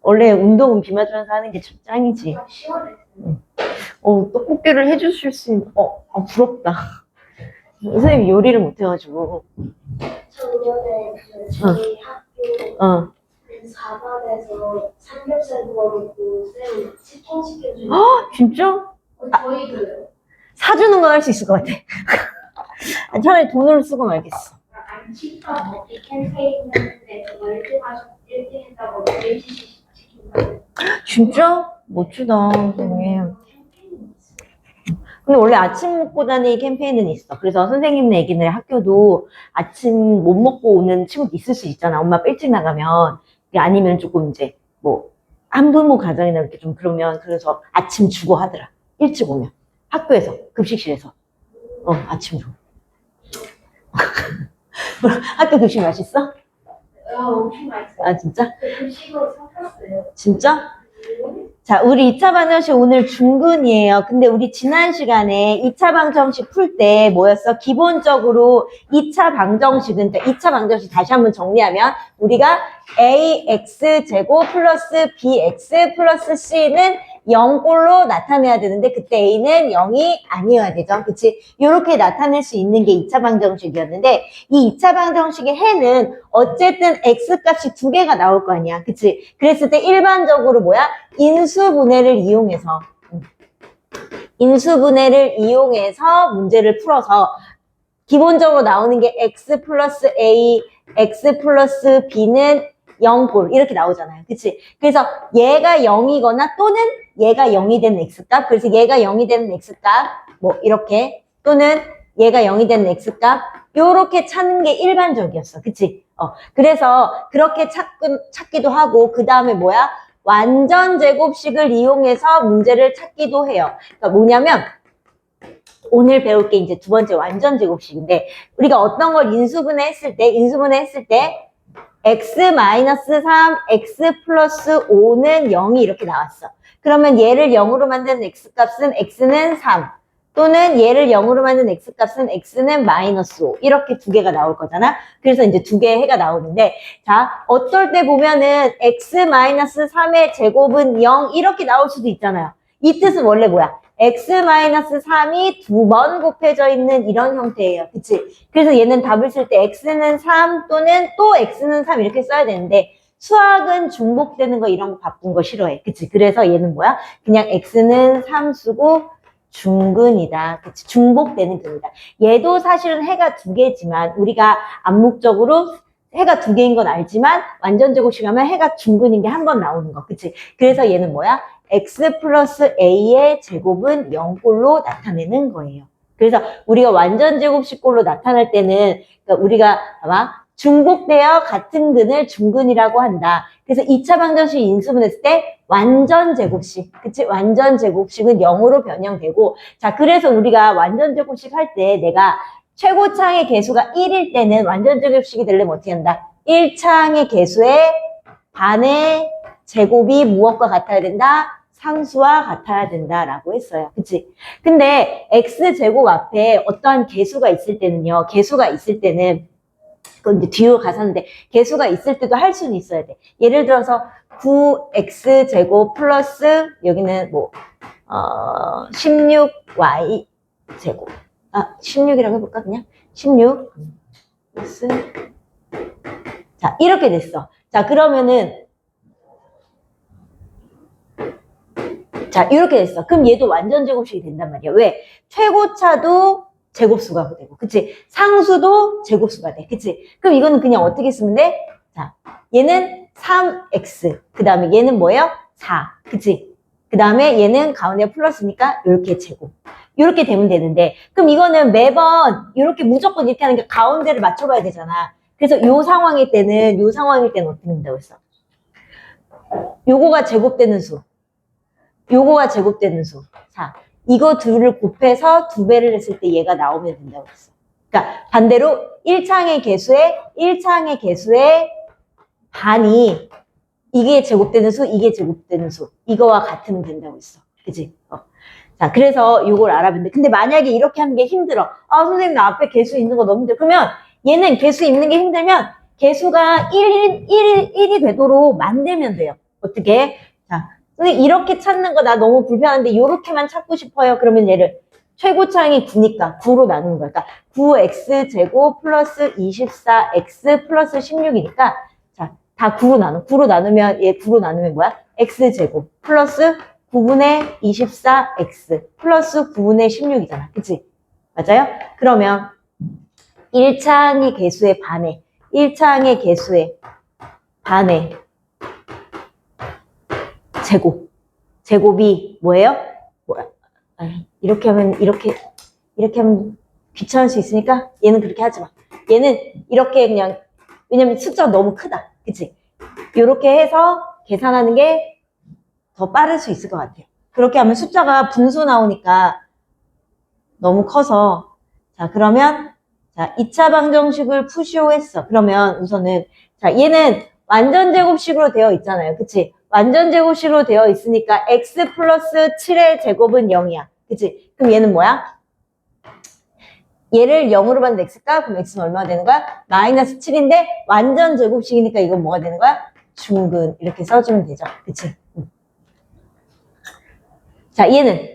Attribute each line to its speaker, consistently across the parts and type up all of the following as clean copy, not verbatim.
Speaker 1: 원래 운동은 비 맞으면서 하는 게 참 짱이지. 응. 떡볶이를 해주실 수 있는, 부럽다. 선생님 요리를 못해가지고.
Speaker 2: 작년에 저희 학교 4반에서 삼겹살 구워놓고 쌤 치킨 시켜주고.
Speaker 1: 진짜?
Speaker 2: 저희도요.
Speaker 1: 사주는 건 할 수 있을 것 같아. 차라리 돈을 쓰고 말겠어.
Speaker 2: 안치밥 먹기 캠페인에서 1등 했다고 JCC 시킨다고.
Speaker 1: 진짜? 멋지다, 선생님. 근데 원래 아침 먹고 다니기 캠페인은 있어. 그래서 선생님 얘기는 학교도 아침 못 먹고 오는 친구도 있을 수 있잖아. 엄마 일찍 나가면. 아니면 조금 이제 뭐 한부모 가정이나 이렇게 좀 그러면 그래서 아침 주고 하더라. 일찍 오면. 학교에서, 급식실에서. 아침 주고. 학교 급식 맛있어?
Speaker 2: 엄청 맛있어요.
Speaker 1: 아, 진짜?
Speaker 2: 급식으로 섞였어요.
Speaker 1: 진짜? 자, 우리 2차 방정식 오늘 중근이에요. 근데 우리 지난 시간에 2차 방정식 풀 때 뭐였어? 기본적으로 2차 방정식은, 2차 방정식 다시 한번 정리하면 우리가 ax제곱 플러스 bx 플러스 c는 0꼴로 나타내야 되는데 그때 a는 0이 아니어야 되죠. 그치? 이렇게 나타낼 수 있는 게 2차 방정식이었는데 이 2차 방정식의 해는 어쨌든 x값이 두 개가 나올 거 아니야. 그치? 그랬을 때 일반적으로 뭐야? 인수분해를 이용해서 문제를 풀어서 기본적으로 나오는 게 x 플러스 a, x 플러스 b는 0꼴 이렇게 나오잖아요. 그치? 그래서 얘가 0이거나 또는 얘가 0이 되는 x값, 그래서 얘가 0이 되는 x값 뭐 이렇게 또는 얘가 0이 되는 x값 요렇게 찾는 게 일반적이었어. 그치? 그래서 그렇게 찾기도 하고 그 다음에 뭐야? 완전 제곱식을 이용해서 문제를 찾기도 해요. 그러니까 뭐냐면 오늘 배울 게 이제 두 번째 완전 제곱식인데 우리가 어떤 걸 인수분해 했을 때 x-3, x 플러스 5는 0이 이렇게 나왔어. 그러면 얘를 0으로 만드는 x값은 x는 3 또는 얘를 0으로 만드는 x값은 x는 마이너스 5 이렇게 두 개가 나올 거잖아. 그래서 이제 두 개의 해가 나오는데 자 어떨 때 보면은 x-3의 제곱은 0 이렇게 나올 수도 있잖아요. 이 뜻은 원래 뭐야? x-3이 두 번 곱해져 있는 이런 형태예요. 그치? 그래서 얘는 답을 쓸 때 x는 3 또는 또 x는 3 이렇게 써야 되는데 수학은 중복되는 거 이런 거 바쁜 거 싫어해. 그치? 그래서 얘는 뭐야? 그냥 x는 3 쓰고 중근이다. 그치? 중복되는 근이다. 얘도 사실은 해가 두 개지만 우리가 암묵적으로 해가 두 개인 건 알지만 완전 제곱식 하면 해가 중근인 게 한 번 나오는 거. 그치? 그래서 얘는 뭐야? x 플러스 a의 제곱은 0꼴로 나타내는 거예요. 그래서 우리가 완전 제곱식꼴로 나타날 때는 그러니까 우리가 아마 중복되어 같은 근을 중근이라고 한다. 그래서 2차 방정식 인수분했을 때 완전 제곱식, 그치? 완전 제곱식은 0으로 변형되고 자 그래서 우리가 완전 제곱식 할 때 내가 최고차항의 개수가 1일 때는 완전 제곱식이 되려면 어떻게 한다? 1차항의 개수의 반의 제곱이 무엇과 같아야 된다? 상수와 같아야 된다라고 했어요. 그치? 근데 x제곱 앞에 어떠한 개수가 있을 때는요. 개수가 있을 때는 그건 이제 뒤로 가서는데 개수가 있을 때도 할 수는 있어야 돼. 예를 들어서 9x제곱 플러스 여기는 뭐 16y제곱 16이라고 해볼까 그냥? 16 x 자 이렇게 됐어. 자 그러면은 자 이렇게 됐어. 그럼 얘도 완전 제곱식이 된단 말이야. 왜? 최고차도 제곱수가 되고 그치? 상수도 제곱수가 돼. 그치? 그럼 이거는 그냥 어떻게 쓰면 돼? 자 얘는 3x 그 다음에 얘는 뭐예요? 4 그치? 그 다음에 얘는 가운데 플러스니까 이렇게 제곱 이렇게 되면 되는데 그럼 이거는 매번 이렇게 무조건 이렇게 하는 게 가운데를 맞춰봐야 되잖아. 그래서 요 상황일 때는 어떻게 된다고 했어? 요거가 제곱되는 수 요거가 제곱되는 수. 자, 이거 둘을 곱해서 두 배를 했을 때 얘가 나오면 된다고 했어. 그러니까 반대로 1차항의 개수의 반이 이게 제곱되는 수, 이게 제곱되는 수. 이거와 같으면 된다고 했어. 그치? 자, 그래서 요걸 알아봤는데 근데 만약에 이렇게 하는 게 힘들어. 선생님 나 앞에 개수 있는 거 너무 힘들어. 그러면 얘는 개수 있는 게 힘들면 개수가 1이 되도록 만들면 돼요. 어떻게? 자, 선생님 이렇게 찾는 거 나 너무 불편한데 이렇게만 찾고 싶어요. 그러면 얘를 최고차항이 9니까 9로 나누는 거야. 그러니까 9x제곱 플러스 24x 플러스 16이니까 자, 다 9로 나눠. 9로 나누면 얘 9로 나누면 뭐야? x제곱 플러스 9분의 24x 플러스 9분의 16이잖아. 그치? 맞아요? 그러면 1차항의 개수의 반에 1차항의 개수의 반에 제곱이 뭐예요? 뭐야? 이렇게 하면 귀찮을 수 있으니까 얘는 그렇게 하지 마. 얘는 이렇게 그냥 왜냐면 숫자가 너무 크다. 그치? 이렇게 해서 계산하는 게 더 빠를 수 있을 것 같아요. 그렇게 하면 숫자가 분수 나오니까 너무 커서 자 그러면 자 2차 방정식을 푸시오 했어. 그러면 우선은 자 얘는 완전 제곱식으로 되어 있잖아요. 그치? 완전 제곱식으로 되어 있으니까 x 플러스 7의 제곱은 0이야. 그치? 그럼 얘는 뭐야? 얘를 0으로 만든 x가 그럼 x는 얼마가 되는 거야? 마이너스 7인데 완전 제곱식이니까 이건 뭐가 되는 거야? 중근 이렇게 써주면 되죠. 그치? 자 얘는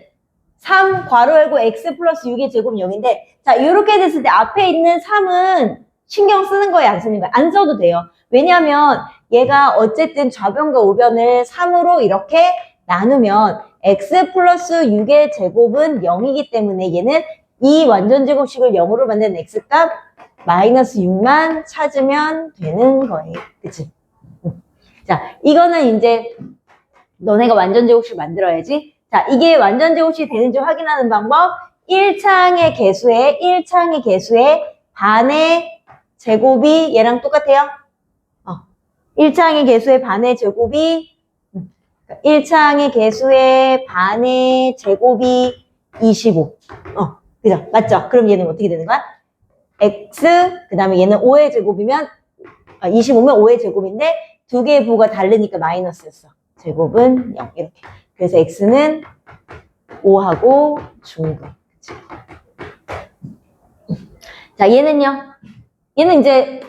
Speaker 1: 3 괄호 열고 x 플러스 6의 제곱 0인데 자 이렇게 됐을 때 앞에 있는 3은 신경 쓰는 거예요? 안 쓰는 거예요? 안 써도 돼요. 왜냐하면 얘가 어쨌든 좌변과 우변을 3으로 이렇게 나누면 x 플러스 6의 제곱은 0이기 때문에 얘는 이 완전 제곱식을 0으로 만든 x값 마이너스 6만 찾으면 되는 거예요. 그치? 자 이거는 이제 너네가 완전 제곱식 만들어야지. 자, 이게 완전 제곱식이 되는지 확인하는 방법. 1차항의 개수의 반의 제곱이 얘랑 똑같아요. 1차항의 개수의 반의 제곱이 1차항의 개수의 반의 제곱이 25. 그죠? 맞죠? 그럼 얘는 어떻게 되는 거야? x 그 다음에 얘는 5의 제곱이면 25면 5의 제곱인데 두 개의 부호가 다르니까 마이너스였어. 제곱은 0 이렇게. 그래서 x는 5하고 중근. 자 얘는요. 얘는 이제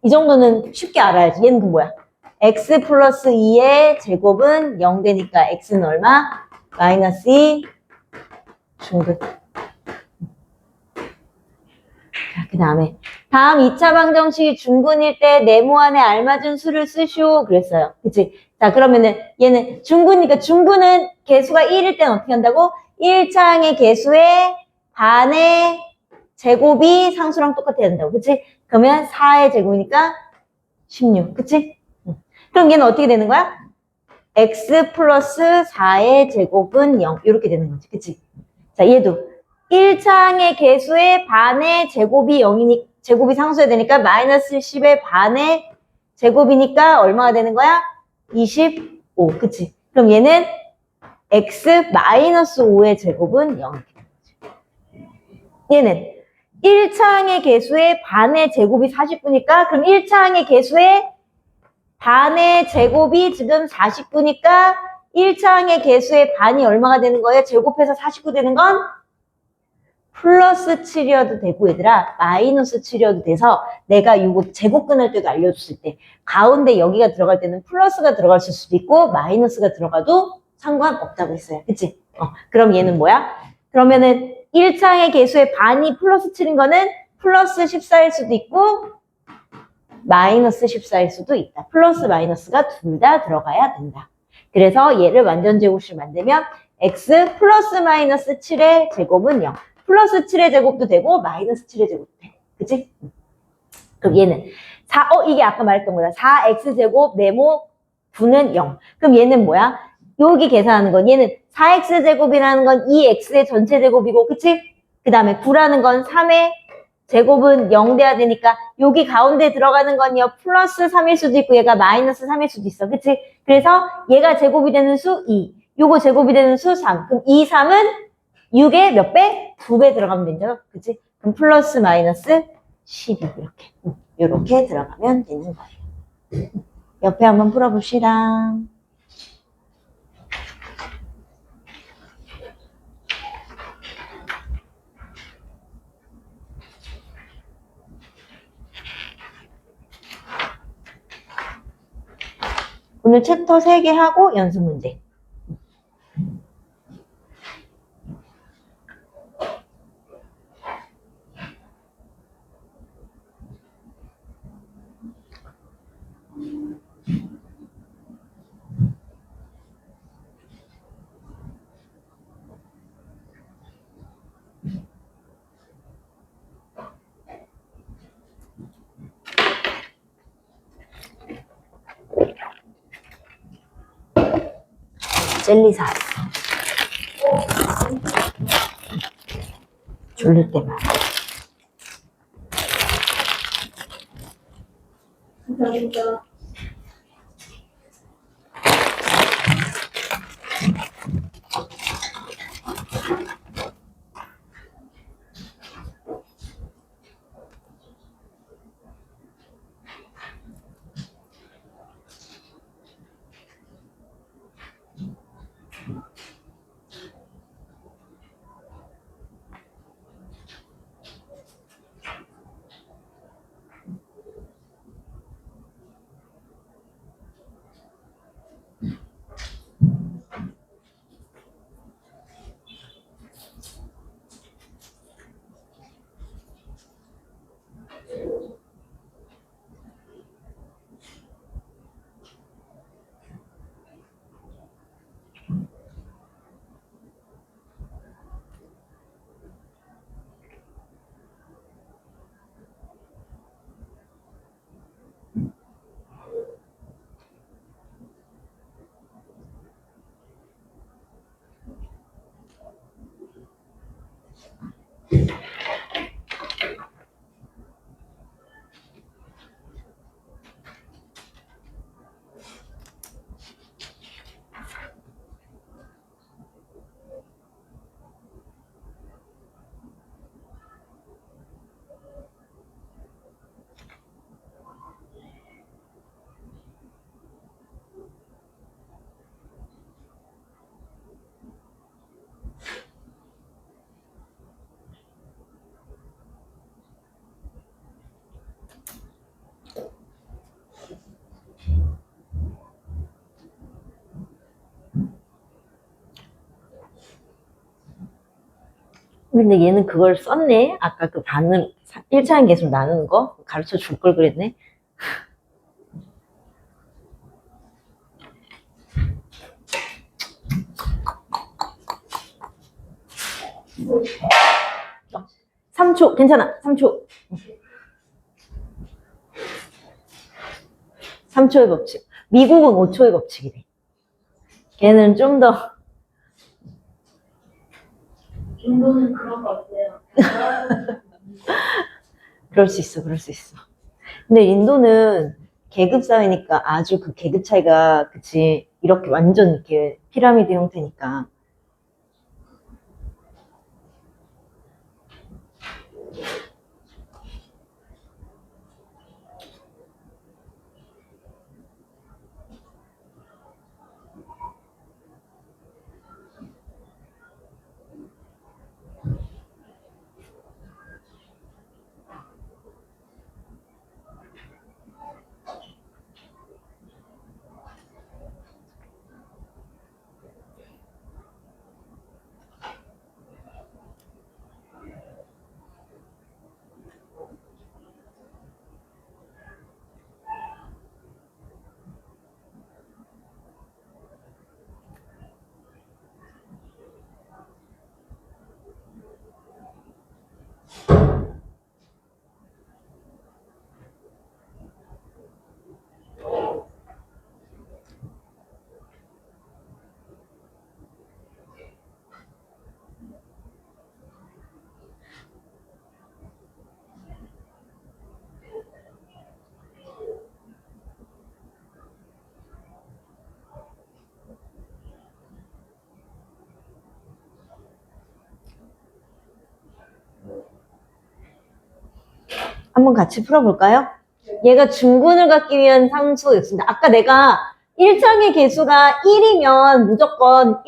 Speaker 1: 이 정도는 쉽게 알아야지. 얘는 그 뭐야? x 플러스 2의 제곱은 0 되니까 x는 얼마? 마이너스 2 중근. 자, 그 다음에 다음 2차 방정식이 중근일 때 네모안에 알맞은 수를 쓰시오 그랬어요. 그치? 자 그러면은 얘는 중근이니까 중근은 개수가 1일 때는 어떻게 한다고? 1차항의 개수의 반의 제곱이 상수랑 똑같아야 된다고. 그치? 그러면 4의 제곱이니까 16. 그치? 그럼 얘는 어떻게 되는 거야? x 플러스 4의 제곱은 0. 이렇게 되는 거지. 그치? 자 얘도 1차항의 개수의 반의 제곱이 0이니 제곱이 상수해야 되니까 마이너스 10의 반의 제곱이니까 얼마가 되는 거야? 25. 그치? 그럼 얘는 x 마이너스 5의 제곱은 0. 얘는 1차항의 개수의 반의 제곱이 49니까 그럼 1차항의 개수의 반의 제곱이 지금 49니까 1차항의 개수의 반이 얼마가 되는 거예요? 제곱해서 49 되는 건 플러스 7이어도 되고 얘들아 마이너스 7이어도 돼서 내가 이거 제곱 끊을 때도 알려줬을 때 가운데 여기가 들어갈 때는 플러스가 들어갈 수도 있고 마이너스가 들어가도 상관없다고 했어요. 그치? 그럼 얘는 뭐야? 그러면은 1차항의 개수의 반이 플러스 7인 거는 플러스 14일 수도 있고 마이너스 14일 수도 있다. 플러스 마이너스가 둘 다 들어가야 된다. 그래서 얘를 완전 제곱식 만들면 x 플러스 마이너스 7의 제곱은 0. 플러스 7의 제곱도 되고 마이너스 7의 제곱도 돼. 그치? 그럼 얘는 이게 아까 말했던 거다. 4x제곱 네모 9는 0. 그럼 얘는 뭐야? 여기 계산하는 건 얘는 4x제곱이라는 건 2x의 전체 제곱이고 그치? 그 다음에 9라는 건 3의 제곱은 0 돼야 되니까 여기 가운데 들어가는 건요 플러스 3일 수도 있고 얘가 마이너스 3일 수도 있어. 그치? 그래서 얘가 제곱이 되는 수 2, 요거 제곱이 되는 수 3. 그럼 2, 3은 6의 몇 배? 2배 들어가면 되죠. 그치? 그럼 플러스 마이너스 12 이렇게 들어가면 되는 거예요. 옆에 한번 풀어봅시다. 오늘 챕터 3개 하고 연습 문제. 젤리 사왔어. 졸릴 때만.
Speaker 2: 감사합니다.
Speaker 1: 근데 얘는 그걸 썼네. 아까 그 반을 1차원 계속 나누는 거 가르쳐 줄 걸 그랬네. 어, 3초 괜찮아. 3초. 3초의 법칙. 미국은 5초의 법칙이래. 걔는 좀 더
Speaker 2: 인도는 그런 거 없어요.
Speaker 1: 그럴 수 있어. 그럴 수 있어. 근데 인도는 계급 사회니까 아주 그 계급 차이가 그치 이렇게 완전 이렇게 피라미드 형태니까. 한번 같이 풀어볼까요? 얘가 중근을 갖기 위한 상수가 있습니다. 아까 내가 1창의 개수가 1이면 무조건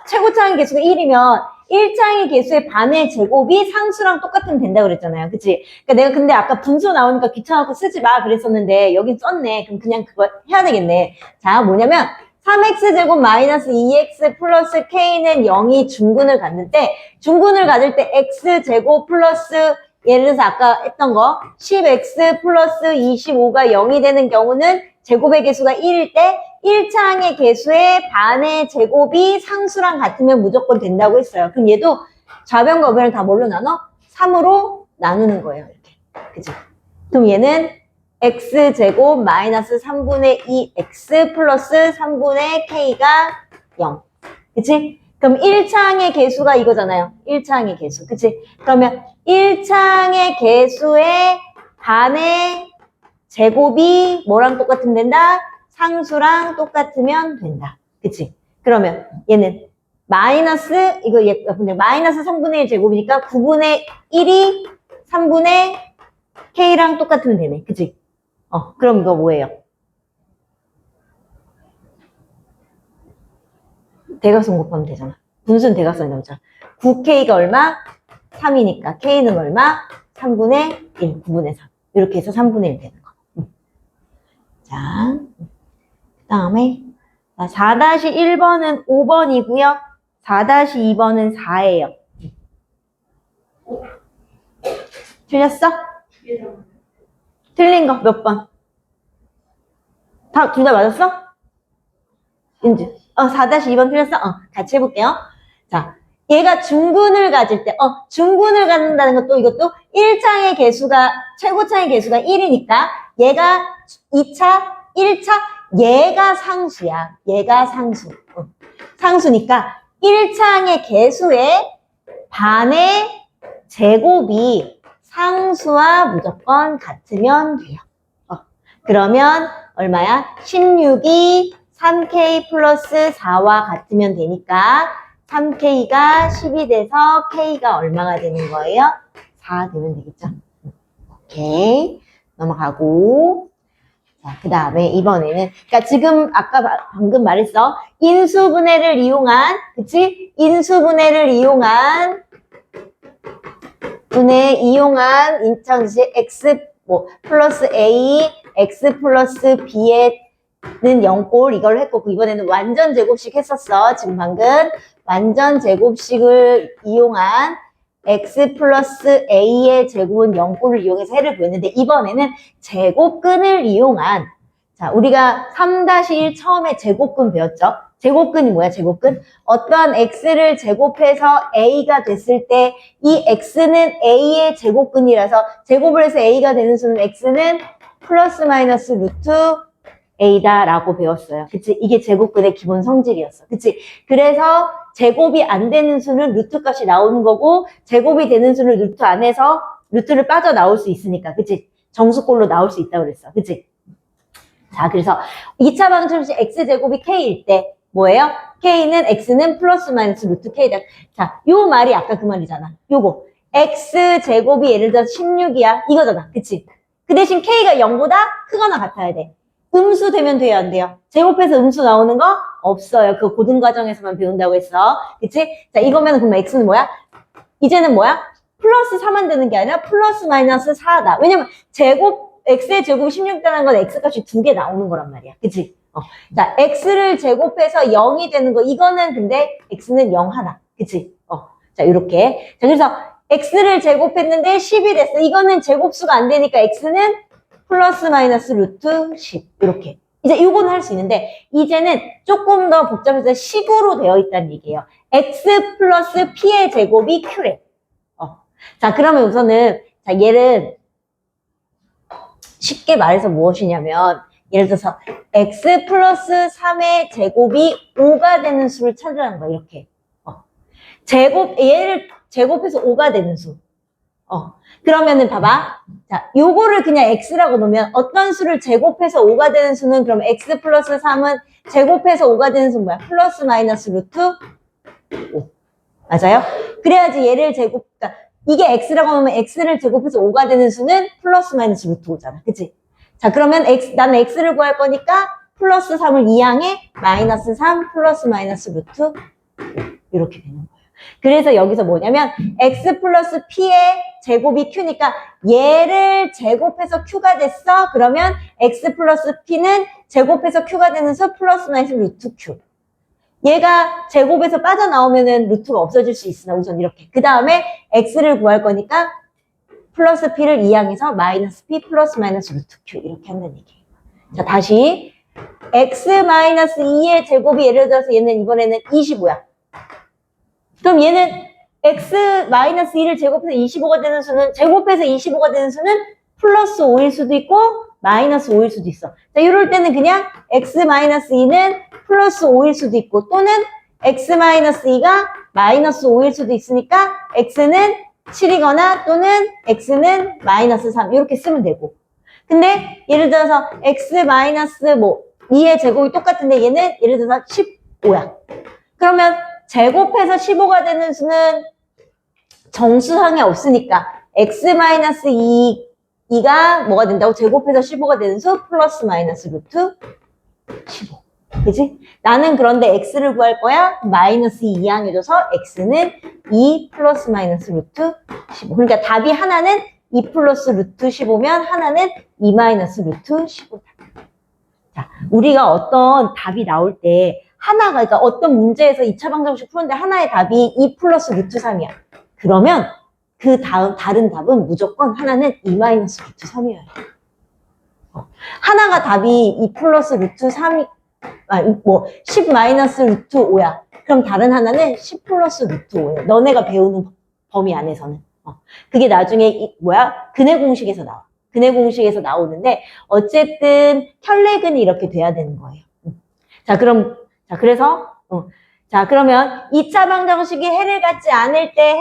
Speaker 1: 최고창의 개수가 1이면 1창의 개수의 반의 제곱이 상수랑 똑같으면 된다고 그랬잖아요. 그치? 그러니까 내가 근데 아까 분수 나오니까 귀찮아서 쓰지 마 그랬었는데 여긴 썼네. 그럼 그냥 그거 해야 되겠네. 자, 뭐냐면 3x제곱 마이너스 2x 플러스 k는 0이 중근을 갖는데 중근을 가질 때 x제곱 플러스 예를 들어서 아까 했던 거 10x 플러스 25가 0이 되는 경우는 제곱의 개수가 1일 때 1창의 개수의 반의 제곱이 상수랑 같으면 무조건 된다고 했어요. 그럼 얘도 좌변과 우변을 다 뭘로 나눠? 3으로 나누는 거예요. 이렇게. 그죠? 그럼 얘는 x제곱 마이너스 3분의 2x 플러스 3분의 k가 0. 그치? 그럼 1창의 개수가 이거잖아요. 1창의 개수. 그치? 그러면 1창의 개수의 반의 제곱이 뭐랑 똑같으면 된다? 상수랑 똑같으면 된다. 그치? 그러면 얘는 마이너스, 이거 마이너스 3분의 1 제곱이니까 9분의 1이 3분의 k랑 똑같으면 되네. 그치? 그럼 이거 뭐예요? 대각선 곱하면 되잖아. 분수는 대각선이 나오잖아. 9k가 얼마? 3이니까 k는 얼마? 3분의 1, 9분의 3. 이렇게 해서 3분의 1 되는 거. 자, 그 다음에 4-1번은 5번이고요. 4-2번은 4예요. 틀렸어? 틀린 거 몇 번? 둘 다 맞았어? 인지. 4-2번 틀렸어? 같이 해볼게요. 자, 얘가 중근을 가질 때, 중근을 갖는다는 것도 이것도 1창의 개수가, 최고창의 개수가 1이니까 얘가 2차, 1차, 얘가 상수야. 얘가 상수. 상수니까 1창의 개수의 반의 제곱이 상수와 무조건 같으면 돼요. 그러면 얼마야? 16이 3k 플러스 4와 같으면 되니까 3k가 10이 돼서 k가 얼마가 되는 거예요? 4 되면 되겠죠? 오케이. 넘어가고. 자, 그 다음에 이번에는, 그러니까 지금 아까 방금 말했어. 인수분해를 이용한, 그치? 인수분해를 이용한, 인천식 x 플러스 a, x 플러스 b에는 0꼴 이걸 했고, 이번에는 완전 제곱식 했었어. 지금 방금 완전 제곱식을 이용한 x 플러스 a의 제곱은 0꼴을 이용해서 해를 구했는데 이번에는 제곱근을 이용한, 자, 우리가 3-1 처음에 제곱근 배웠죠? 제곱근이 뭐야, 제곱근? 어떠한 x를 제곱해서 a가 됐을 때 이 x는 a의 제곱근이라서 제곱을 해서 a가 되는 수는 x는 플러스 마이너스 루트 a다라고 배웠어요. 그치? 이게 제곱근의 기본 성질이었어. 그치? 그래서 제곱이 안 되는 수는 루트 값이 나오는 거고 제곱이 되는 수는 루트 안에서 루트를 빠져나올 수 있으니까. 그치? 정수꼴로 나올 수 있다고 그랬어. 그치? 자, 그래서 2차 방정식 x제곱이 k일 때 뭐예요? k는 x는 플러스 마이너스 루트 k다. 자, 요 말이 아까 그 말이잖아. 요거 x제곱이 예를 들어서 16이야. 이거잖아. 그치? 그 대신 k가 0보다 크거나 같아야 돼. 음수 되면 돼요, 안 돼요? 제곱해서 음수 나오는 거 없어요. 그 고등과정에서만 배운다고 했어. 그치? 자, 이거면 그럼 x는 뭐야? 이제는 뭐야? 플러스 4만 되는 게 아니라 플러스 마이너스 4다. 왜냐면 x의 제곱이 16이라는 건 x값이 2개 나오는 거란 말이야. 그치? 자, x를 제곱해서 0이 되는 거. 이거는 근데 x는 0 하나. 그치? 자, 요렇게. 자, 그래서 x를 제곱했는데 10이 됐어. 이거는 제곱수가 안 되니까 x는 플러스 마이너스 루트 10 이렇게 이제 이거는 할 수 있는데 이제는 조금 더 복잡해서 식으로 되어 있다는 얘기예요. x 플러스 p의 제곱이 q래. 자, 그러면 우선은 자, 얘를 쉽게 말해서 무엇이냐면 예를 들어서 x 플러스 3의 제곱이 5가 되는 수를 찾으라는 거야. 이렇게 얘를 제곱해서 5가 되는 수. 그러면은 봐봐. 자, 요거를 그냥 x라고 놓으면 어떤 수를 제곱해서 5가 되는 수는 그럼 x 플러스 3은 제곱해서 5가 되는 수는 뭐야? 플러스 마이너스 루트 5. 맞아요? 그래야지 얘를 그러니까 이게 x라고 하면 x를 제곱해서 5가 되는 수는 플러스 마이너스 루트 5잖아. 그치? 자, 그러면 나는 x를 구할 거니까 플러스 3을 2항에 마이너스 3 플러스 마이너스 루트 5. 이렇게 되는 거예요. 그래서 여기서 뭐냐면 x 플러스 p의 제곱이 q니까 얘를 제곱해서 q가 됐어. 그러면 x 플러스 p는 제곱해서 q가 되는 수 플러스 마이너스 루트 q. 얘가 제곱에서 빠져나오면은 루트가 없어질 수 있으나 우선 이렇게. 그 다음에 x를 구할 거니까 플러스 p를 이항해서 마이너스 p 플러스 마이너스 루트 q 이렇게 한다는 얘기예요. 자, 다시 x 마이너스 2의 제곱이 예를 들어서 얘는 이번에는 25야. 그럼 얘는 x 마이너스 2를 제곱해서 25가 되는 수는 제곱해서 25가 되는 수는 플러스 5일 수도 있고 마이너스 5일 수도 있어. 자, 이럴 때는 그냥 x 마이너스 2는 플러스 5일 수도 있고 또는 x 마이너스 2가 마이너스 5일 수도 있으니까 x는 7이거나 또는 x는 마이너스 3 이렇게 쓰면 되고. 근데 예를 들어서 x 마이너스 뭐 2의 제곱이 똑같은데 얘는 예를 들어서 15야. 그러면 제곱해서 15가 되는 수는 정수항에 없으니까 x 마이너스 2가 뭐가 된다고? 제곱해서 15가 되는 수 플러스 마이너스 루트 15. 그지? 나는 그런데 x를 구할 거야. 마이너스 2 이항해줘서 x는 2 플러스 마이너스 루트 15. 그러니까 답이 하나는 2 플러스 루트 15면 하나는 2 마이너스 루트 15다. 자, 우리가 어떤 답이 나올 때 하나가, 그러니까 어떤 문제에서 2차 방정식 푸는데 하나의 답이 2 플러스 루트 3이야. 그러면 그 다른 답은 무조건 하나는 2 마이너스 루트 3이어야 돼. 하나가 답이 2 플러스 루트 3이, 10 마이너스 루트 5야. 그럼 다른 하나는 10 플러스 루트 5야. 너네가 배우는 범위 안에서는. 그게 나중에, 근해 공식에서 나와. 근해 공식에서 나오는데, 어쨌든, 혈내근이 이렇게 돼야 되는 거예요. 그래서, 그러면 2차 방정식이 해를 갖지 않을 때,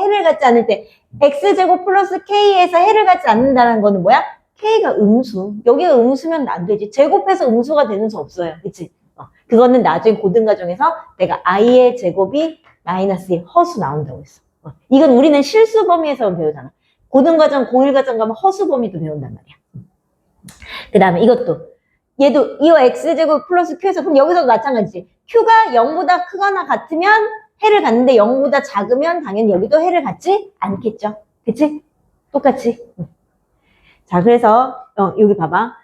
Speaker 1: x제곱 플러스 k에서 해를 갖지 않는다는 거는 뭐야? k가 음수. 여기가 음수면 안 되지. 제곱해서 음수가 되는 수 없어요. 그치? 그거는 나중에 고등과정에서 내가 i의 제곱이 마이너스 1 허수 나온다고 했어. 이건 우리는 실수 범위에서 배우잖아. 고등과정, 고1과정 가면 허수 범위도 배운단 말이야. 그 다음에 얘도 이거 x제곱 플러스 q에서 그럼 여기서도 마찬가지지. q가 0보다 크거나 같으면 해를 갖는데 0보다 작으면 당연히 여기도 해를 갖지 않겠죠. 그치? 똑같이. 자, 그래서 여기 봐봐.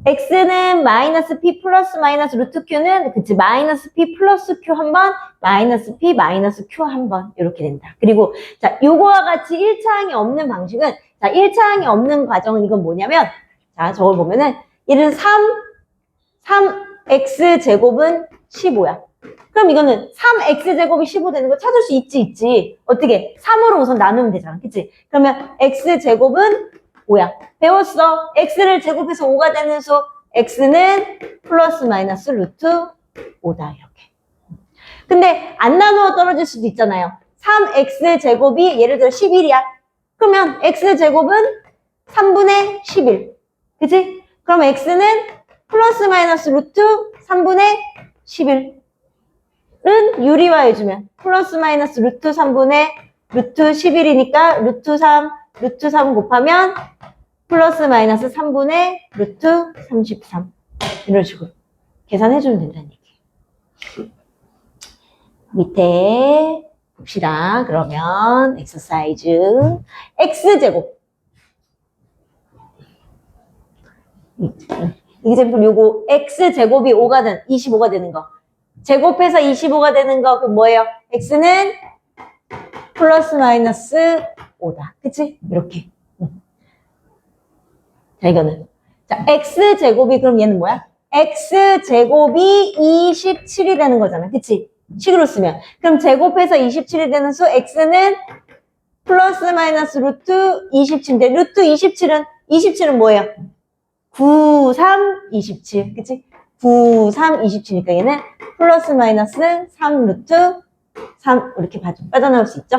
Speaker 1: x는 마이너스 p 플러스 마이너스 루트 q는 그치 마이너스 p 플러스 q 한 번, 마이너스 p 마이너스 q 한 번 이렇게 된다. 그리고 자, 요거와 같이 1차항이 없는 방식은 자, 1차항이 없는 과정은 이건 뭐냐면 자, 저걸 보면은 얘는 3x 제곱은 15야. 그럼 이거는 3x 제곱이 15 되는 거 찾을 수 있지. 어떻게? 3으로 우선 나누면 되잖아. 그치? 그러면 x 제곱은 5야. 배웠어. x를 제곱해서 5가 되는 수. x는 플러스 마이너스 루트 5다. 이렇게. 근데 안 나누어 떨어질 수도 있잖아요. 3x 제곱이 예를 들어 11이야. 그러면 x 제곱은 3분의 11. 그치? 그럼 x는 플러스 마이너스 루트 3분의 11은 유리화해주면 플러스 마이너스 루트 3분의 루트 11이니까 루트 3 곱하면 플러스 마이너스 3분의 루트 33 이런 식으로 계산해주면 된다는 얘기예요. 밑에 봅시다. 그러면 엑서사이즈 x제곱 example 요거 x제곱이 25가 되는 거 제곱해서 25가 되는 거 그럼 뭐예요? x는 플러스 마이너스 5다. 그치? 이렇게. 자, 이거는. 자, x제곱이 그럼 얘는 뭐야? x제곱이 27이 되는 거잖아. 그치? 식으로 쓰면. 그럼 제곱해서 27이 되는 수 x는 플러스 마이너스 루트 27인데 루트 27은 뭐예요? 9, 3, 27. 그치? 9, 3, 27이니까 얘는 플러스 마이너스 3 루트 3 이렇게 빠져나올 수 있죠?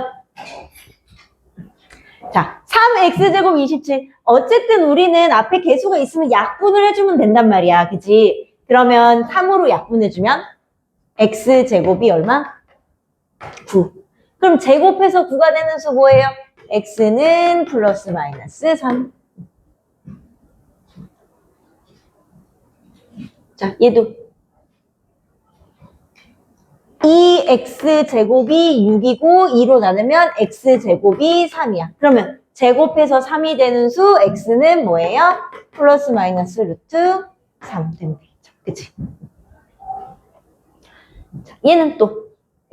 Speaker 1: 자, 3x제곱 27. 어쨌든 우리는 앞에 개수가 있으면 약분을 해주면 된단 말이야. 그치? 그러면 3으로 약분해주면 x제곱이 얼마? 9. 그럼 제곱해서 9가 되는 수 뭐예요? x는 플러스 마이너스 3. 자, 얘도 2x제곱이 6이고 2로 나누면 x제곱이 3이야. 그러면 제곱해서 3이 되는 수 x는 뭐예요? 플러스 마이너스 루트 3 되면 되겠죠. 그치? 자, 얘는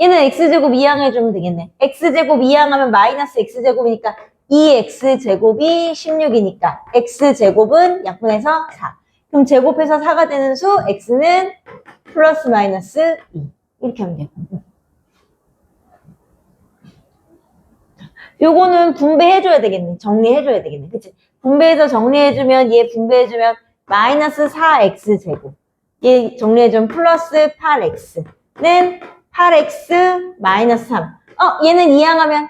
Speaker 1: x제곱 이항해주면 되겠네. x제곱 이항하면 마이너스 x제곱이니까 2x제곱이 16이니까 x제곱은 약분해서 4. 그럼 제곱해서 4가 되는 수 x는 플러스 마이너스 2. 이렇게 하면 되고. 요거는 분배해줘야 되겠네. 정리해줘야 되겠네. 그치? 분배해서 정리해주면, 얘 분배해주면 마이너스 4x제곱. 얘 정리해주면 플러스 8x는 8x 마이너스 3. 얘는 이항하면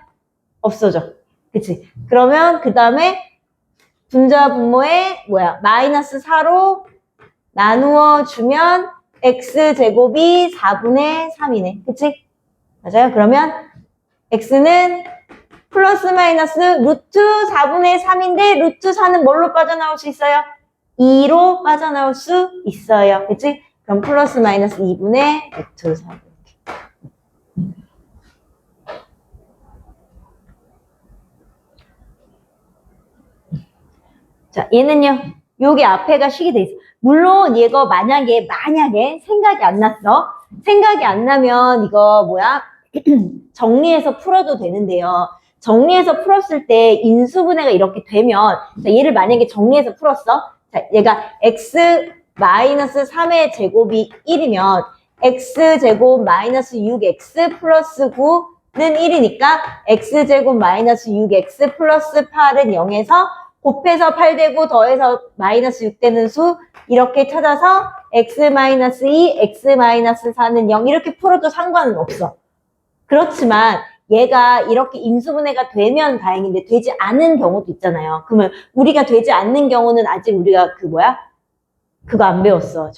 Speaker 1: 없어져. 그치? 그러면 그 다음에 분자와 분모에 마이너스 4로 나누어 주면 x제곱이 4분의 3이네. 그치? 맞아요? 그러면 x는 플러스 마이너스 루트 4분의 3인데 루트 4는 뭘로 빠져나올 수 있어요? 2로 빠져나올 수 있어요. 그치? 그럼 플러스 마이너스 2분의 루트 4. 자, 얘는요. 요게 앞에가 쉬게 돼 있어. 물론 얘가 만약에 생각이 안 났어. 생각이 안 나면 이거 정리해서 풀어도 되는데요. 정리해서 풀었을 때 인수분해가 이렇게 되면 자, 얘를 만약에 정리해서 풀었어. 자, 얘가 x 마이너스 3의 제곱이 1이면 x제곱 마이너스 6x 플러스 9는 1이니까 x제곱 마이너스 6x 플러스 8은 0에서 곱해서 8 되고 더해서 마이너스 6 되는 수 이렇게 찾아서 x-2, x-4는 0 이렇게 풀어도 상관은 없어. 그렇지만 얘가 이렇게 인수분해가 되면 다행인데 되지 않은 경우도 있잖아요. 그러면 우리가 되지 않는 경우는 아직 우리가 그거 안 배웠어.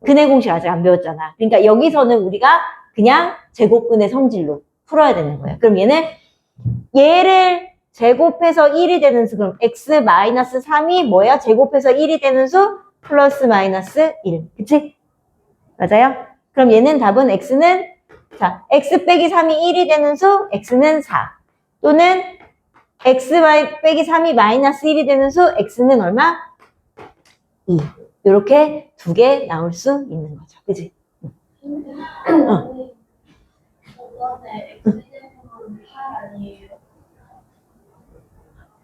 Speaker 1: 근해 공식 아직 안 배웠잖아. 그러니까 여기서는 우리가 그냥 제곱근의 성질로 풀어야 되는 거예요. 그럼 얘를 제곱해서 1이 되는 수, 그럼 x-3이 뭐야? 제곱해서 1이 되는 수? 플러스 마이너스 1. 그치? 맞아요? 그럼 얘는 답은 x는, 자, x 빼기 3이 1이 되는 수, x는 4. 또는 x 빼기 3이 마이너스 1이 되는 수, x는 얼마? 2. 이렇게 두 개 나올 수 있는 거죠. 그치?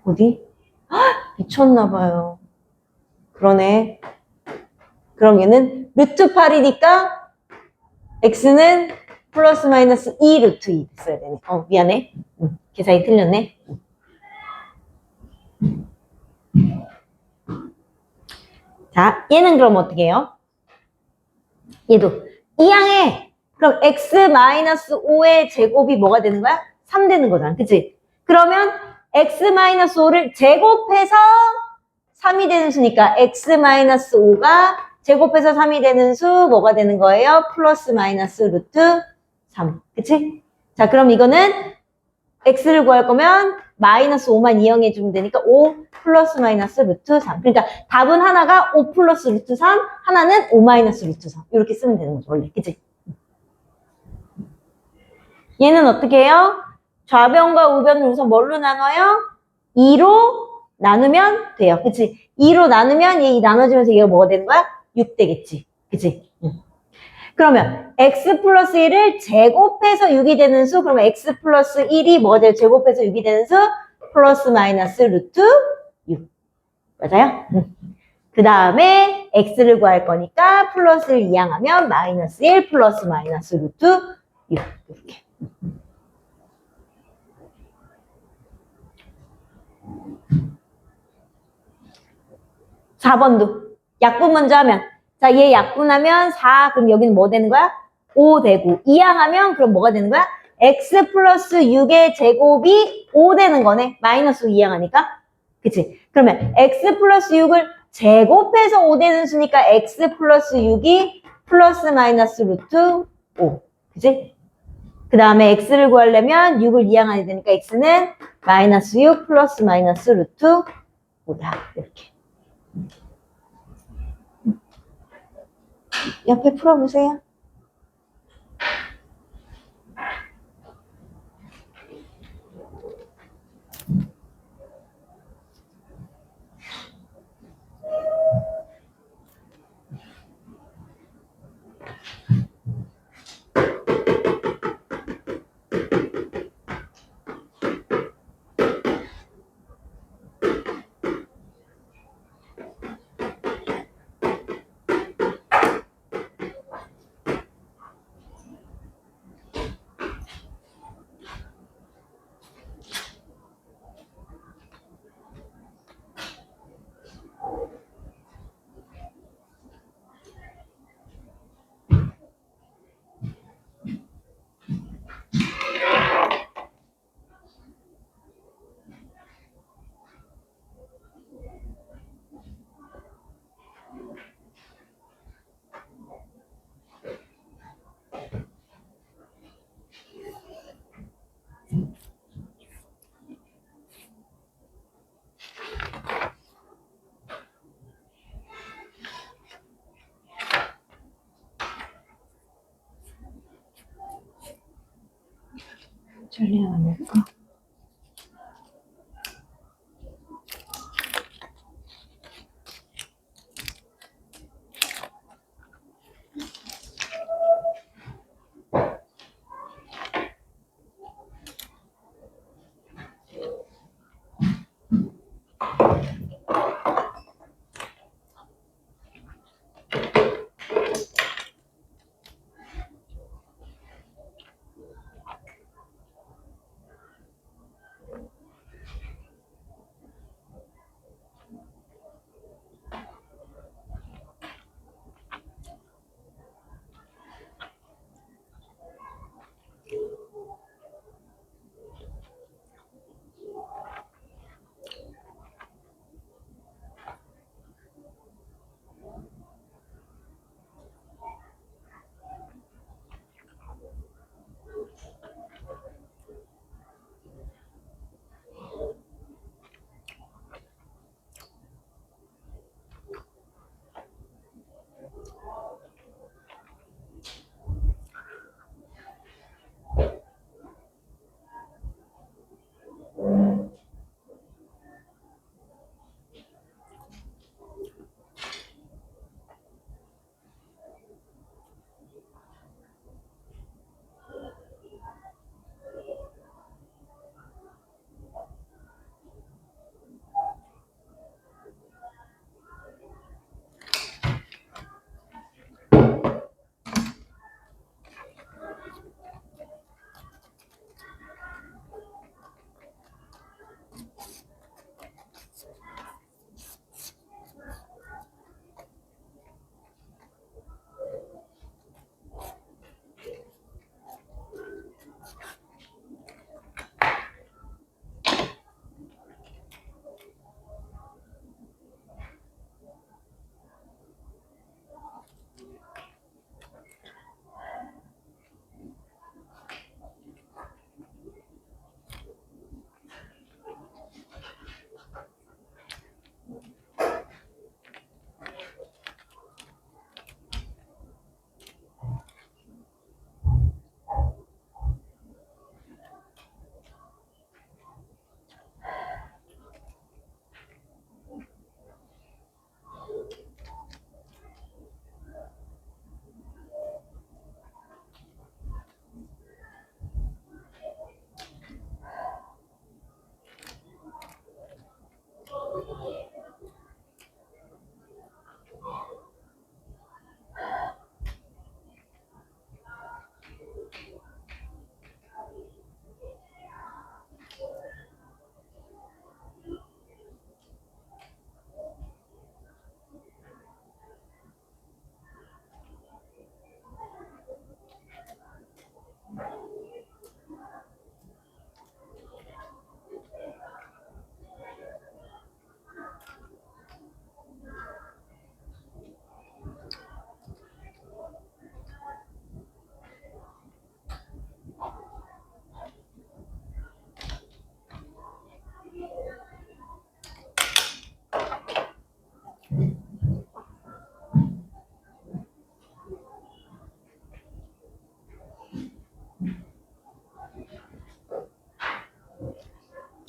Speaker 1: 어디? 미쳤나봐요. 그러네. 그럼 얘는 루트 8이니까 x는 플러스 마이너스 2 루트 2 됐어야 되네. 미안해. 계산이 틀렸네. 자, 얘는 그럼 어떻게 해요? 얘도 이항해. 그럼 x 마이너스 5의 제곱이 뭐가 되는 거야? 3 되는 거잖아. 그치? 그러면 x-5를 제곱해서 3이 되는 수니까 x-5가 제곱해서 3이 되는 수 뭐가 되는 거예요? 플러스 마이너스 루트 3. 그치? 자, 그럼 이거는 x를 구할 거면 마이너스 5만 이항해주면 되니까 5 플러스 마이너스 루트 3. 그러니까 답은 하나가 5 플러스 루트 3, 하나는 5 마이너스 루트 3. 이렇게 쓰면 되는 거죠, 원래. 그치? 얘는 어떻게 해요? 좌변과 우변을 우선 뭘로 나눠요? 2로 나누면 돼요. 그치? 2로 나누면 얘 나눠지면서 얘가 뭐가 되는 거야? 6 되겠지. 그치? 그러면 x 플러스 1을 제곱해서 6이 되는 수, 그러면 x 플러스 1이 뭐가 돼요? 제곱해서 6이 되는 수? 플러스 마이너스 루트 6. 맞아요? 그 다음에 x를 구할 거니까 플러스를 이항하면 마이너스 1 플러스 마이너스 루트 6. 이렇게. 사 4번도 약분 먼저 하면 자, 얘 약분하면 4 그럼 여기는 뭐 되는 거야? 5 되고 이항하면 그럼 뭐가 되는 거야? x 플러스 6의 제곱이 5 되는 거네. 마이너스 5 이항하니까. 그치? 그러면 x 플러스 6을 제곱해서 5 되는 수니까 x 플러스 6이 플러스 마이너스 루트 5. 그치? 그 다음에 x를 구하려면 6을 이항해야 되니까 x는 마이너스 6 플러스 마이너스 루트 5다. 이렇게. 옆에 풀어보세요. 잘려야 하니까.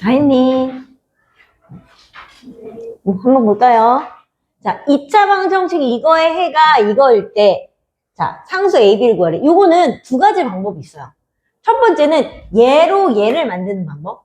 Speaker 1: 다 했니? 한번 볼까요? 자, 2차 방정식이 이거의 해가 이거일 때, 자, 상수 A, B를 구하래. 요거는 두 가지 방법이 있어요. 첫 번째는 얘로 얘를 만드는 방법.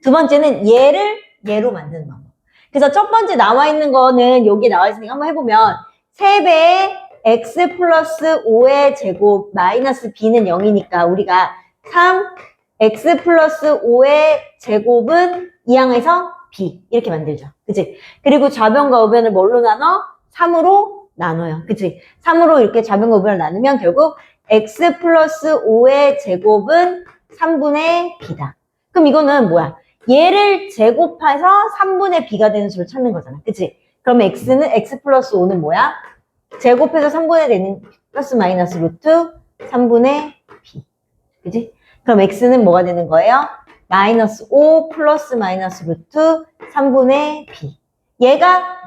Speaker 1: 두 번째는 얘를 얘로 만드는 방법. 그래서 첫 번째 나와 있는 거는 여기 나와 있으니까 한번 해보면 3배의 x 플러스 5의 제곱 마이너스 b는 0이니까 우리가 3x 플러스 5의 제곱은 이항에서 b 이렇게 만들죠. 그치? 그리고 좌변과 우변을 뭘로 나눠? 3으로 나눠요. 그치? 3으로 이렇게 좌변과 우변을 나누면 결국 x 플러스 5의 제곱은 3분의 b다. 그럼 이거는 뭐야? 얘를 제곱해서 3분의 b가 되는 수를 찾는 거잖아. 그치? 그러면 x 플러스 5는 뭐야? 제곱해서 3분의 되는 플러스 마이너스 루트 3분의 b. 그치? 그럼 x는 뭐가 되는 거예요? 마이너스 5 플러스 마이너스 루트 3분의 b. 얘가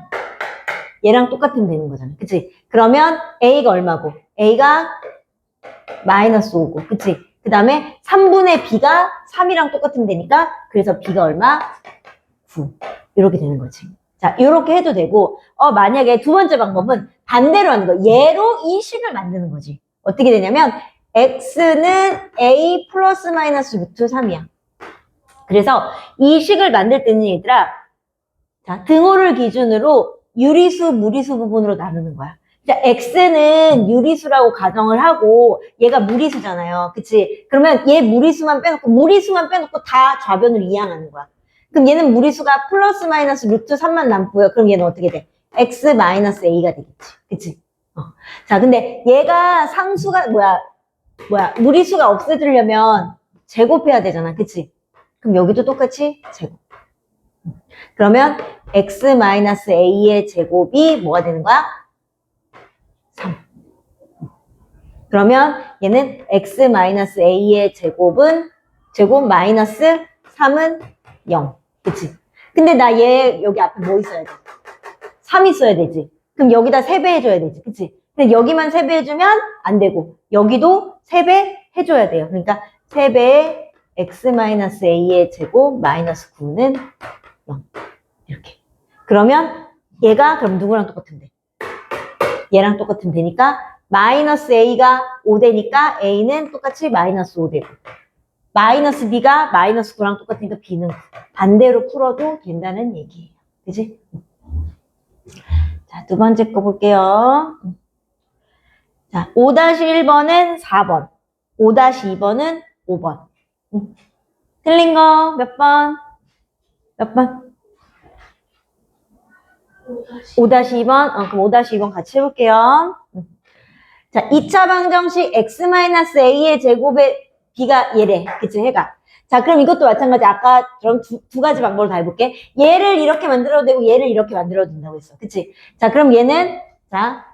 Speaker 1: 얘랑 똑같으면 되는 거잖아. 그치? 그러면 a가 얼마고? a가 마이너스 5고. 그치? 그 다음에 3분의 b가 3이랑 똑같으면 되니까 그래서 b가 얼마? 9. 이렇게 되는 거지. 자, 이렇게 해도 되고 만약에 두 번째 방법은 반대로 하는 거. 얘로 이 식을 만드는 거지. 어떻게 되냐면 x는 a 플러스 마이너스 루트 3이야. 그래서 이 식을 만들 때는 얘들아, 자, 등호를 기준으로 유리수, 무리수 부분으로 나누는 거야. 자, x는 유리수라고 가정을 하고 얘가 무리수잖아요. 그치? 그러면 얘 무리수만 빼놓고 다 좌변을 이항하는 거야. 그럼 얘는 무리수가 플러스 마이너스 루트 3만 남고요. 그럼 얘는 어떻게 돼? x 마이너스 a가 되겠지. 그치? 자, 근데 얘가 상수가 무리수가 없애주려면 제곱해야 되잖아. 그치? 그럼 여기도 똑같이 제곱. 그러면 x 마이너스 a의 제곱이 뭐가 되는 거야? 3. 그러면 얘는 x 마이너스 a의 제곱 마이너스 3은 0. 그치? 근데 나 얘 여기 앞에 뭐 있어야 돼? 3 있어야 되지. 그럼 여기다 3배 해줘야 되지. 그치? 근데 여기만 3배 해주면 안 되고 여기도 3배 해줘야 돼요. 그러니까 3배의 x 마이너스 a의 제곱 마이너스 9는 0. 이렇게. 그러면 얘가 그럼 누구랑 똑같으면 돼? 얘랑 똑같으면 되니까 마이너스 a가 5되니까 a는 똑같이 마이너스 5되고 마이너스 b가 마이너스 9랑 똑같으니까 b는 9. 반대로 풀어도 된다는 얘기예요. 그치? 자, 두 번째 거 볼게요. 자, 5-1번은 4번, 5-2번은 5번. 틀린 거 몇 번? 몇 번? 5-2번? 그럼 5-2번 같이 해볼게요. 자, 2차 방정식 x-a의 제곱의 b가 얘래. 그치, 해가. 자, 그럼 이것도 마찬가지. 아까 그럼 두 가지 방법으로 다 해볼게. 얘를 이렇게 만들어도 되고 얘를 이렇게 만들어도 된다고 했어. 그치? 자, 그럼 얘는 자,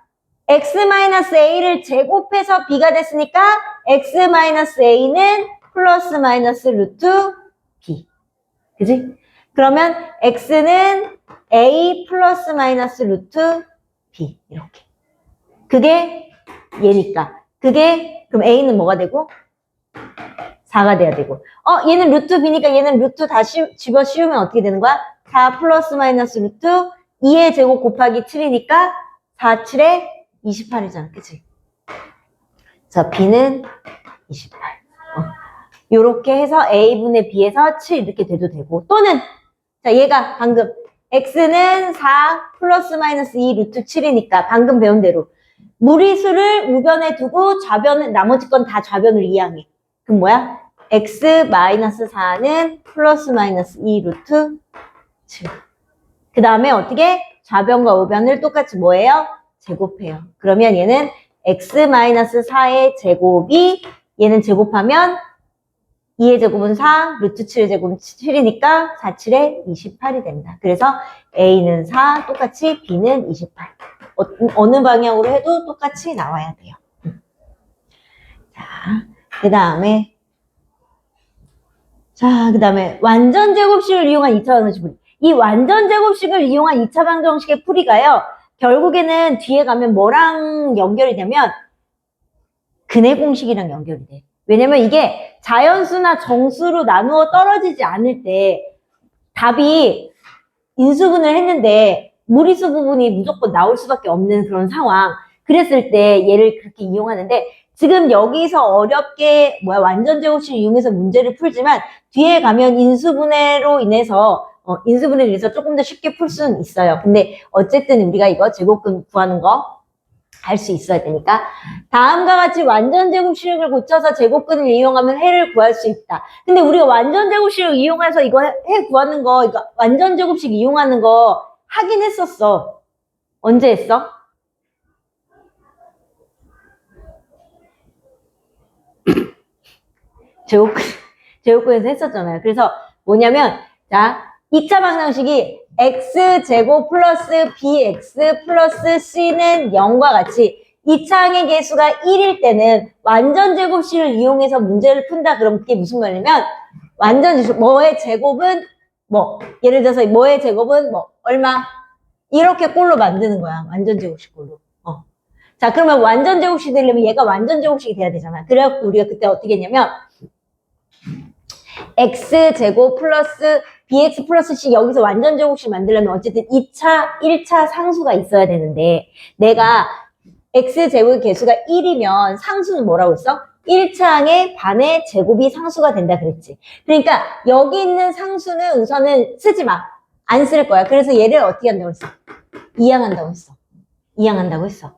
Speaker 1: x-a를 제곱해서 b가 됐으니까 x-a는 플러스 마이너스 루트 b. 그치? 그러면 x는 a 플러스 마이너스 루트 b. 이렇게. 그게 얘니까. 그럼 a는 뭐가 되고? 4가 돼야 되고. 얘는 루트 b니까 얘는 루트 다 집어 씌우면 어떻게 되는 거야? 4 플러스 마이너스 루트 2의 제곱 곱하기 7이니까 4, 7에 28이잖아. 그치? 자, b는 28. 요렇게 해서 a분의 b에서 7 이렇게 돼도 되고. 또는, 자, 얘가 방금 x는 4 플러스 마이너스 2 루트 7이니까 방금 배운 대로 무리수를 우변에 두고 나머지 건 다 좌변을 이항해. 그럼 뭐야? x 마이너스 4는 플러스 마이너스 2 루트 7. 그 다음에 어떻게? 좌변과 우변을 똑같이 뭐예요? 제곱해요. 그러면 얘는 x 마이너스 4의 제곱이 얘는 제곱하면 2의 제곱은 4, 루트 7의 제곱은 7이니까 4, 7에 28이 된다. 그래서 a는 4, 똑같이 b는 28. 어느 방향으로 해도 똑같이 나와야 돼요. 자, 그 다음에 완전 제곱식을 이용한 2차 방정식 풀이. 이 완전 제곱식을 이용한 2차 방정식의 풀이가요. 결국에는 뒤에 가면 뭐랑 연결이 되면 근해 공식이랑 연결이 돼. 왜냐면 이게 자연수나 정수로 나누어 떨어지지 않을 때 답이 인수분을 했는데 무리수 부분이 무조건 나올 수밖에 없는 그런 상황. 그랬을 때 얘를 그렇게 이용하는데 지금 여기서 어렵게 완전 제곱식을 이용해서 문제를 풀지만 뒤에 가면 인수분해로 인해서 조금 더 쉽게 풀 수는 있어요. 근데 어쨌든 우리가 이거 제곱근 구하는 거 알 수 있어야 되니까 다음과 같이 완전 제곱식을 고쳐서 제곱근을 이용하면 해를 구할 수 있다. 근데 우리가 완전 제곱식을 이용해서 이거 해 구하는 거, 이거 완전 제곱식 이용하는 거 하긴 했었어. 언제 했어? 제곱근에서 했었잖아요. 그래서 뭐냐면, 자, 2차 방정식이 x제곱 플러스 bx 플러스 c는 0과 같이 2차항의 개수가 1일 때는 완전 제곱식을 이용해서 문제를 푼다. 그럼 그게 무슨 말이냐면, 완전 제곱, 뭐의 제곱은 예를 들어서 뭐의 제곱은 얼마? 이렇게 꼴로 만드는 거야. 완전 제곱식 꼴로. 자, 그러면 완전 제곱식이 되려면 얘가 완전 제곱식이 돼야 되잖아. 그래갖고 우리가 그때 어떻게 했냐면 x제곱 플러스 bx 플러스 c 여기서 완전 제곱식 만들려면 어쨌든 1차 상수가 있어야 되는데 내가 x제곱의 개수가 1이면 상수는 뭐라고 했어? 1차항의 반의 제곱이 상수가 된다 그랬지. 그러니까 여기 있는 상수는 우선은 쓰지 마. 안 쓸 거야. 그래서 얘를 어떻게 한다고 했어? 이항한다고 했어. 이항한다고 했어.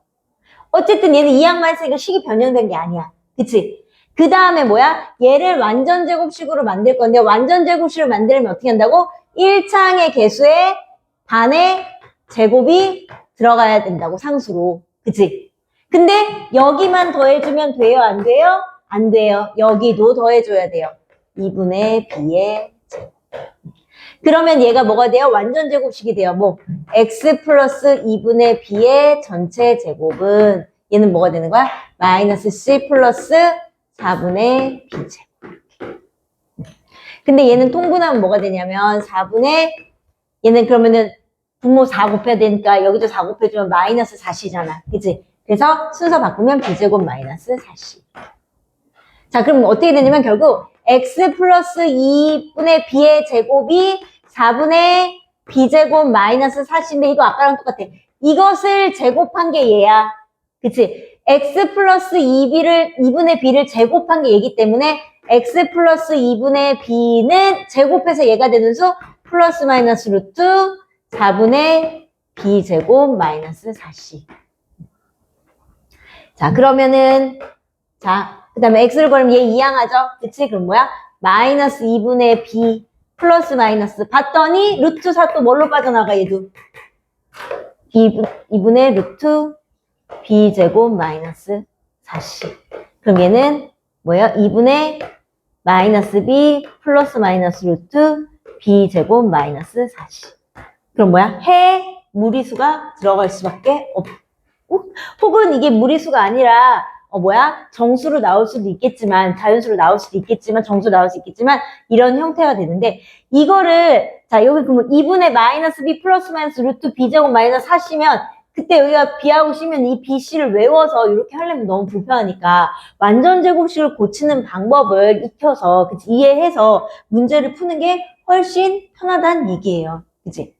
Speaker 1: 어쨌든 얘는 이항만 했으니까 식이 변형된 게 아니야. 그치? 그 다음에 뭐야? 얘를 완전 제곱식으로 만들 건데 완전 제곱식으로 만들면 어떻게 한다고? 1차항의 개수의 반의 제곱이 들어가야 된다고 상수로. 그치? 근데 여기만 더해주면 돼요? 안 돼요? 안 돼요. 여기도 더해줘야 돼요. 2분의 b의 제곱. 그러면 얘가 뭐가 돼요? 완전 제곱식이 돼요. 뭐 x 플러스 2분의 b의 전체 제곱은 얘는 뭐가 되는 거야? 마이너스 c 플러스 4분의 b 제곱. 근데 얘는 통분하면 뭐가 되냐면 4분의 얘는 그러면은 분모 4 곱해야 되니까 여기도 4 곱해주면 마이너스 4c잖아. 그치? 그래서 순서 바꾸면 b제곱 마이너스 4c. 자, 그럼 어떻게 되냐면 결국 x 플러스 2분의 b의 제곱이 4분의 b제곱 마이너스 4c인데 이거 아까랑 똑같아. 이것을 제곱한 게 얘야. 그치? x 플러스 2분의 b를 제곱한 게 얘기 때문에 x 플러스 2분의 b는 제곱해서 얘가 되는 수 플러스 마이너스 루트 4분의 b제곱 마이너스 4c. 자, 그러면은 자, 그 다음에 x를 구하면 얘 이항하죠? 그치? 그럼 뭐야? 마이너스 2분의 b 플러스 마이너스 봤더니 루트 4 또 뭘로 빠져나가 얘도? 2분의 루트 b제곱 마이너스 4c. 그럼 얘는 뭐야? 2분의 마이너스 b 플러스 마이너스 루트 b제곱 마이너스 4c. 그럼 뭐야? 해 무리수가 들어갈 수밖에 없. 혹은 이게 무리수가 아니라 정수로 나올 수도 있겠지만 자연수로 나올 수도 있겠지만 정수로 나올 수 있겠지만 이런 형태가 되는데 이거를 자 여기 그러면 2분의 마이너스 b 플러스 마이너스 루트 b제곱 마이너스 4c면 그때 여기가 b하고 c면 이 b, c를 외워서 이렇게 하려면 너무 불편하니까 완전 제곱식을 고치는 방법을 익혀서 그치? 이해해서 문제를 푸는 게 훨씬 편하다는 얘기예요. 그치?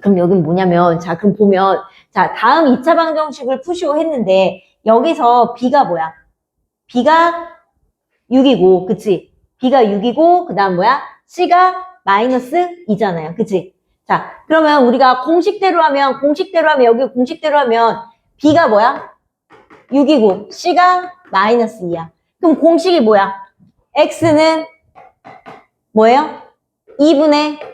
Speaker 1: 그럼 여긴 뭐냐면 자 그럼 보면 자 다음 2차 방정식을 푸시고 했는데 여기서 b가 뭐야? b가 6이고 그치? b가 6이고 그 다음 뭐야? c가 마이너스 2잖아요. 그치? 자 그러면 우리가 공식대로 하면 여기 공식대로 하면 b가 뭐야? 6이고 c가 마이너스 2야. 그럼 공식이 뭐야? x는 뭐예요? 2분의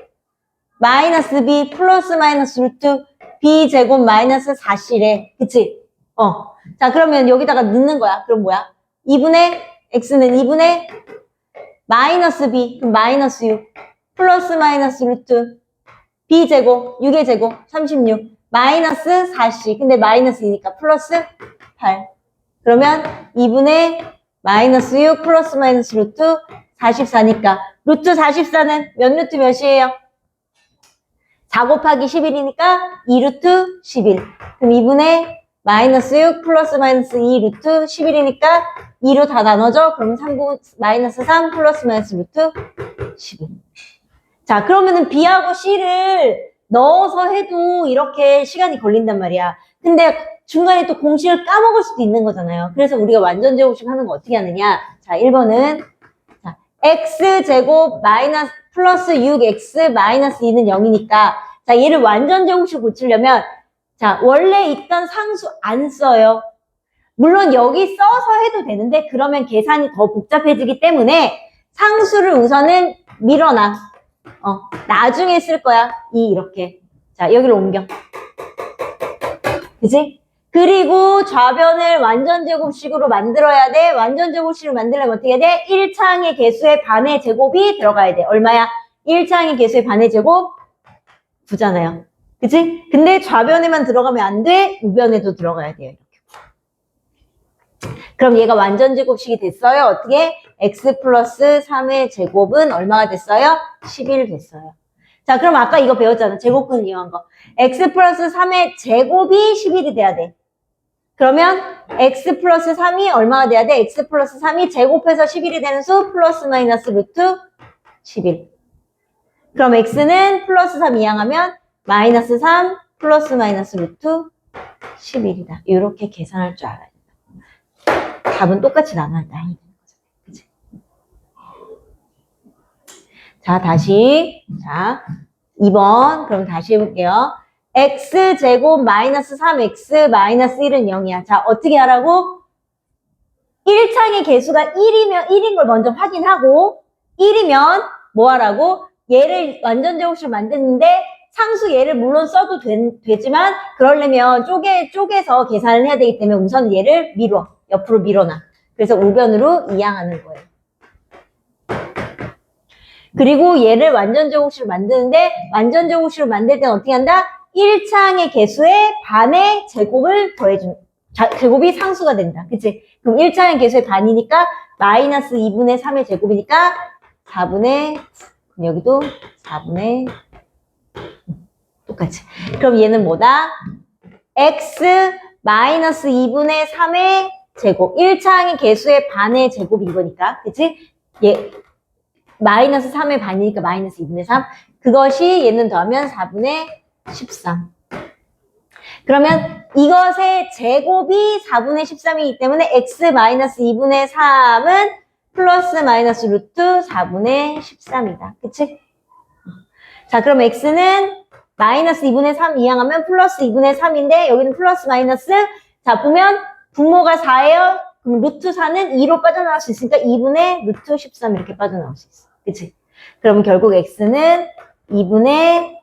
Speaker 1: 마이너스 b 플러스 마이너스 루트 b 제곱 마이너스 4c래. 그치? 자, 그러면 여기다가 넣는 거야. 그럼 뭐야? 2분의, x는 2분의 마이너스 b, 그럼 마이너스 6, 플러스 마이너스 루트 b 제곱, 6의 제곱, 36, 마이너스 4c. 근데 마이너스 2니까 플러스 8. 그러면 2분의 마이너스 6 플러스 마이너스 루트 44니까 루트 44는 몇 루트 몇이에요? 4 곱하기 11이니까 2루트 11. 그럼 2분의 마이너스 6 플러스 마이너스 2 루트 11이니까 2로 다 나눠져. 그럼 3분 마이너스 3 플러스 마이너스 루트 11. 자, 그러면은 B하고 C를 넣어서 해도 이렇게 시간이 걸린단 말이야. 근데 중간에 또 공식을 까먹을 수도 있는 거잖아요. 그래서 우리가 완전 제곱식 하는 거 어떻게 하느냐. 자, 1번은 자, X제곱 마이너스 플러스 6x 마이너스 2는 0이니까 자 얘를 완전 제곱식 고치려면 자 원래 있던 상수 안 써요. 물론 여기 써서 해도 되는데 그러면 계산이 더 복잡해지기 때문에 상수를 우선은 밀어놔. 나중에 쓸 거야. 이렇게. 자 여기로 옮겨. 그치? 그리고 좌변을 완전 제곱식으로 만들어야 돼. 완전 제곱식을 만들려면 어떻게 해야 돼? 1차항의 개수의 반의 제곱이 들어가야 돼. 얼마야? 1차항의 개수의 반의 제곱 9잖아요. 그치? 근데 좌변에만 들어가면 안 돼. 우변에도 들어가야 돼요. 이렇게. 그럼 얘가 완전 제곱식이 됐어요. 어떻게? x 플러스 3의 제곱은 얼마가 됐어요? 11 됐어요. 자, 그럼 아까 이거 배웠잖아. 제곱근 이용한 거. x 플러스 3의 제곱이 11이 돼야 돼. 그러면 x 플러스 3이 얼마가 돼야 돼? x 플러스 3이 제곱해서 11이 되는 수 플러스 마이너스 루트 11. 그럼 x는 플러스 3 이항하면 마이너스 3 플러스 마이너스 루트 11이다. 이렇게 계산할 줄 알아야 된다. 답은 똑같이 나눠야 돼. 그치? 자, 다시. 자, 2번. 그럼 다시 해볼게요. x제곱 마이너스 3x 마이너스 1은 0이야. 자, 어떻게 하라고? 1창의 개수가 1인 걸 먼저 확인하고 1이면 뭐 하라고? 얘를 완전 제곱식으로 만드는데 상수 얘를 물론 써도 되지만 그러려면 쪼개서 계산을 해야 되기 때문에 우선 얘를 옆으로 밀어놔. 그래서 우변으로 이항하는 거예요. 그리고 얘를 완전 제곱식으로 만드는데 완전 제곱식으로 만들 때는 어떻게 한다? 1창의 개수의 반의 제곱을 더해준 제곱이 상수가 된다. 그치? 그럼 1창의 개수의 반이니까 마이너스 2분의 3의 제곱이니까 4분의 여기도 4분의 똑같이. 그럼 얘는 뭐다? x 마이너스 2분의 3의 제곱. 1창의 개수의 반의 제곱이 이거니까. 그치? 얘 마이너스 3의 반이니까 마이너스 2분의 3. 그것이 얘는 더하면 4분의 13. 그러면 이것의 제곱이 4분의 13이기 때문에 x 마이너스 2분의 3은 플러스 마이너스 루트 4분의 13이다. 그치? 자, 그럼 x는 마이너스 2분의 3 이항하면 플러스 2분의 3인데 여기는 플러스 마이너스. 자, 보면 분모가 4예요. 그럼 루트 4는 2로 빠져나올 수 있으니까 2분의 루트 13 이렇게 빠져나올 수 있어. 그치? 그럼 결국 x는 2분의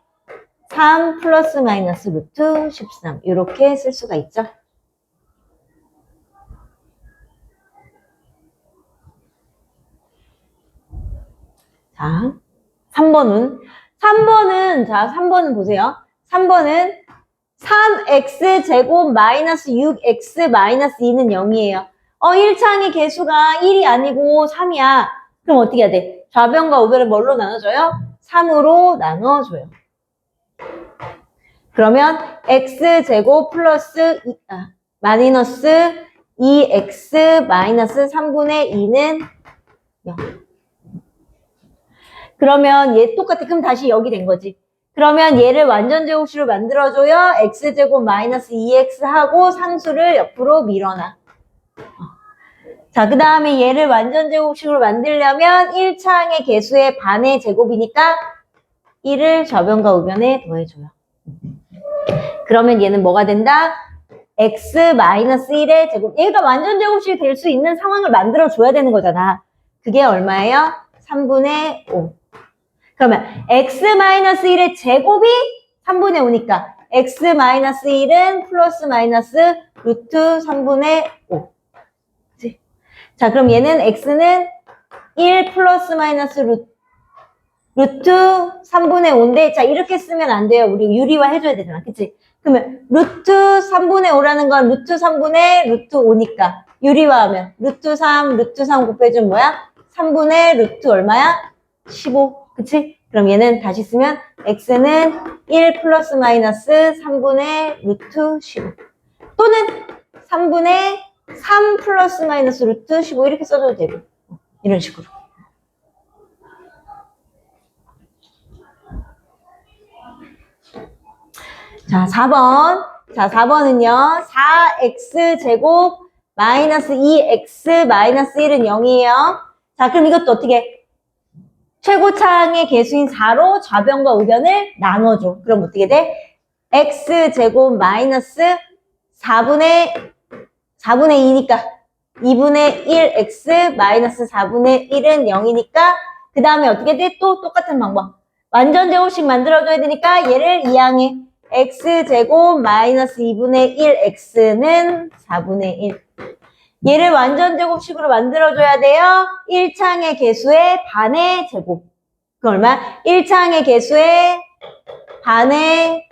Speaker 1: 3 플러스 마이너스 루트 13 이렇게 쓸 수가 있죠. 자, 3번은 자, 3번은 보세요. 3번은 3x제곱 마이너스 6x 마이너스 2는 0이에요. 1창의 개수가 1이 아니고 3이야. 그럼 어떻게 해야 돼? 좌변과 우변을 뭘로 나눠줘요? 3으로 나눠줘요. 그러면 x제곱 플러스 마이너스 2x 마이너스 3분의 2는 0. 그러면 얘 똑같아. 그럼 다시 여기 된 거지. 그러면 얘를 완전 제곱식으로 만들어줘요. x제곱 마이너스 2x 하고 상수를 옆으로 밀어놔. 자, 그 다음에 얘를 완전 제곱식으로 만들려면 1창의 개수의 반의 제곱이니까 1을 저변과 우변에 더해줘요. 그러면 얘는 뭐가 된다? x 마이너스 1의 제곱. 얘가 완전 제곱식이 될 수 있는 상황을 만들어줘야 되는 거잖아. 그게 얼마예요? 3분의 5. 그러면 x 마이너스 1의 제곱이 3분의 5니까 x 마이너스 1은 플러스 마이너스 루트 3분의 5. 그치? 자, 그럼 얘는 x는 1 플러스 마이너스 루트 3분의 5인데, 자, 이렇게 쓰면 안 돼요. 우리 유리화 해줘야 되잖아. 그치? 그러면 루트 3분의 5라는 건 루트 3분의 루트 5니까 유리화하면 루트 3 곱해주면 뭐야? 3분의 루트 얼마야? 15. 그치? 그럼 얘는 다시 쓰면 x는 1 플러스 마이너스 3분의 루트 15 또는 3분의 3 플러스 마이너스 루트 15 이렇게 써줘도 되고 이런 식으로. 자, 4번. 자, 4번은요. 4x제곱 마이너스 2x 마이너스 1은 0이에요. 자, 그럼 이것도 어떻게 해? 최고창의 개수인 4로 좌변과 우변을 나눠줘. 그럼 어떻게 돼? x제곱 마이너스 4분의 2니까 2분의 1x 마이너스 4분의 1은 0이니까 그 다음에 어떻게 돼? 또 똑같은 방법. 완전 제곱식 만들어줘야 되니까 얘를 이항해. x제곱 마이너스 2분의 1x는 4분의 1. 얘를 완전 제곱식으로 만들어줘야 돼요. 1창의 개수의 반의 제곱. 그 얼마? 1창의 개수의 반의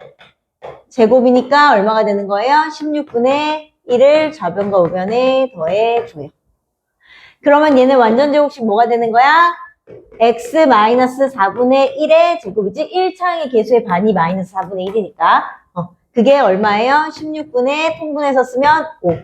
Speaker 1: 제곱이니까 얼마가 되는 거예요? 16분의 1을 좌변과 우변에 더해줘요. 그러면 얘는 완전 제곱식 뭐가 되는 거야? x 마이너스 4분의 1의 제곱이지 1차항의 개수의 반이 마이너스 4분의 1이니까 그게 얼마예요? 16분의 통분해서 쓰면 5.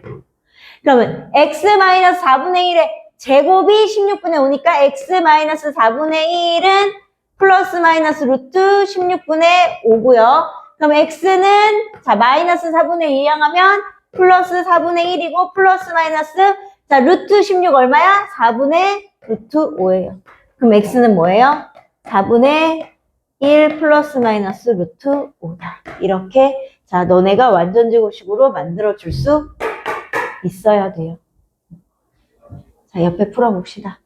Speaker 1: 그러면 x 마이너스 4분의 1의 제곱이 16분의 5니까 x 마이너스 4분의 1은 플러스 마이너스 루트 16분의 5고요. 그럼 x는 자 마이너스 4분의 1 향하면 플러스 4분의 1이고 플러스 마이너스 자 루트 16 얼마야? 4분의 루트 5예요. 그럼 x는 뭐예요? 4분의 1 플러스 마이너스 루트 5다. 이렇게 자 너네가 완전제곱식으로 만들어줄 수 있어야 돼요. 자 옆에 풀어봅시다.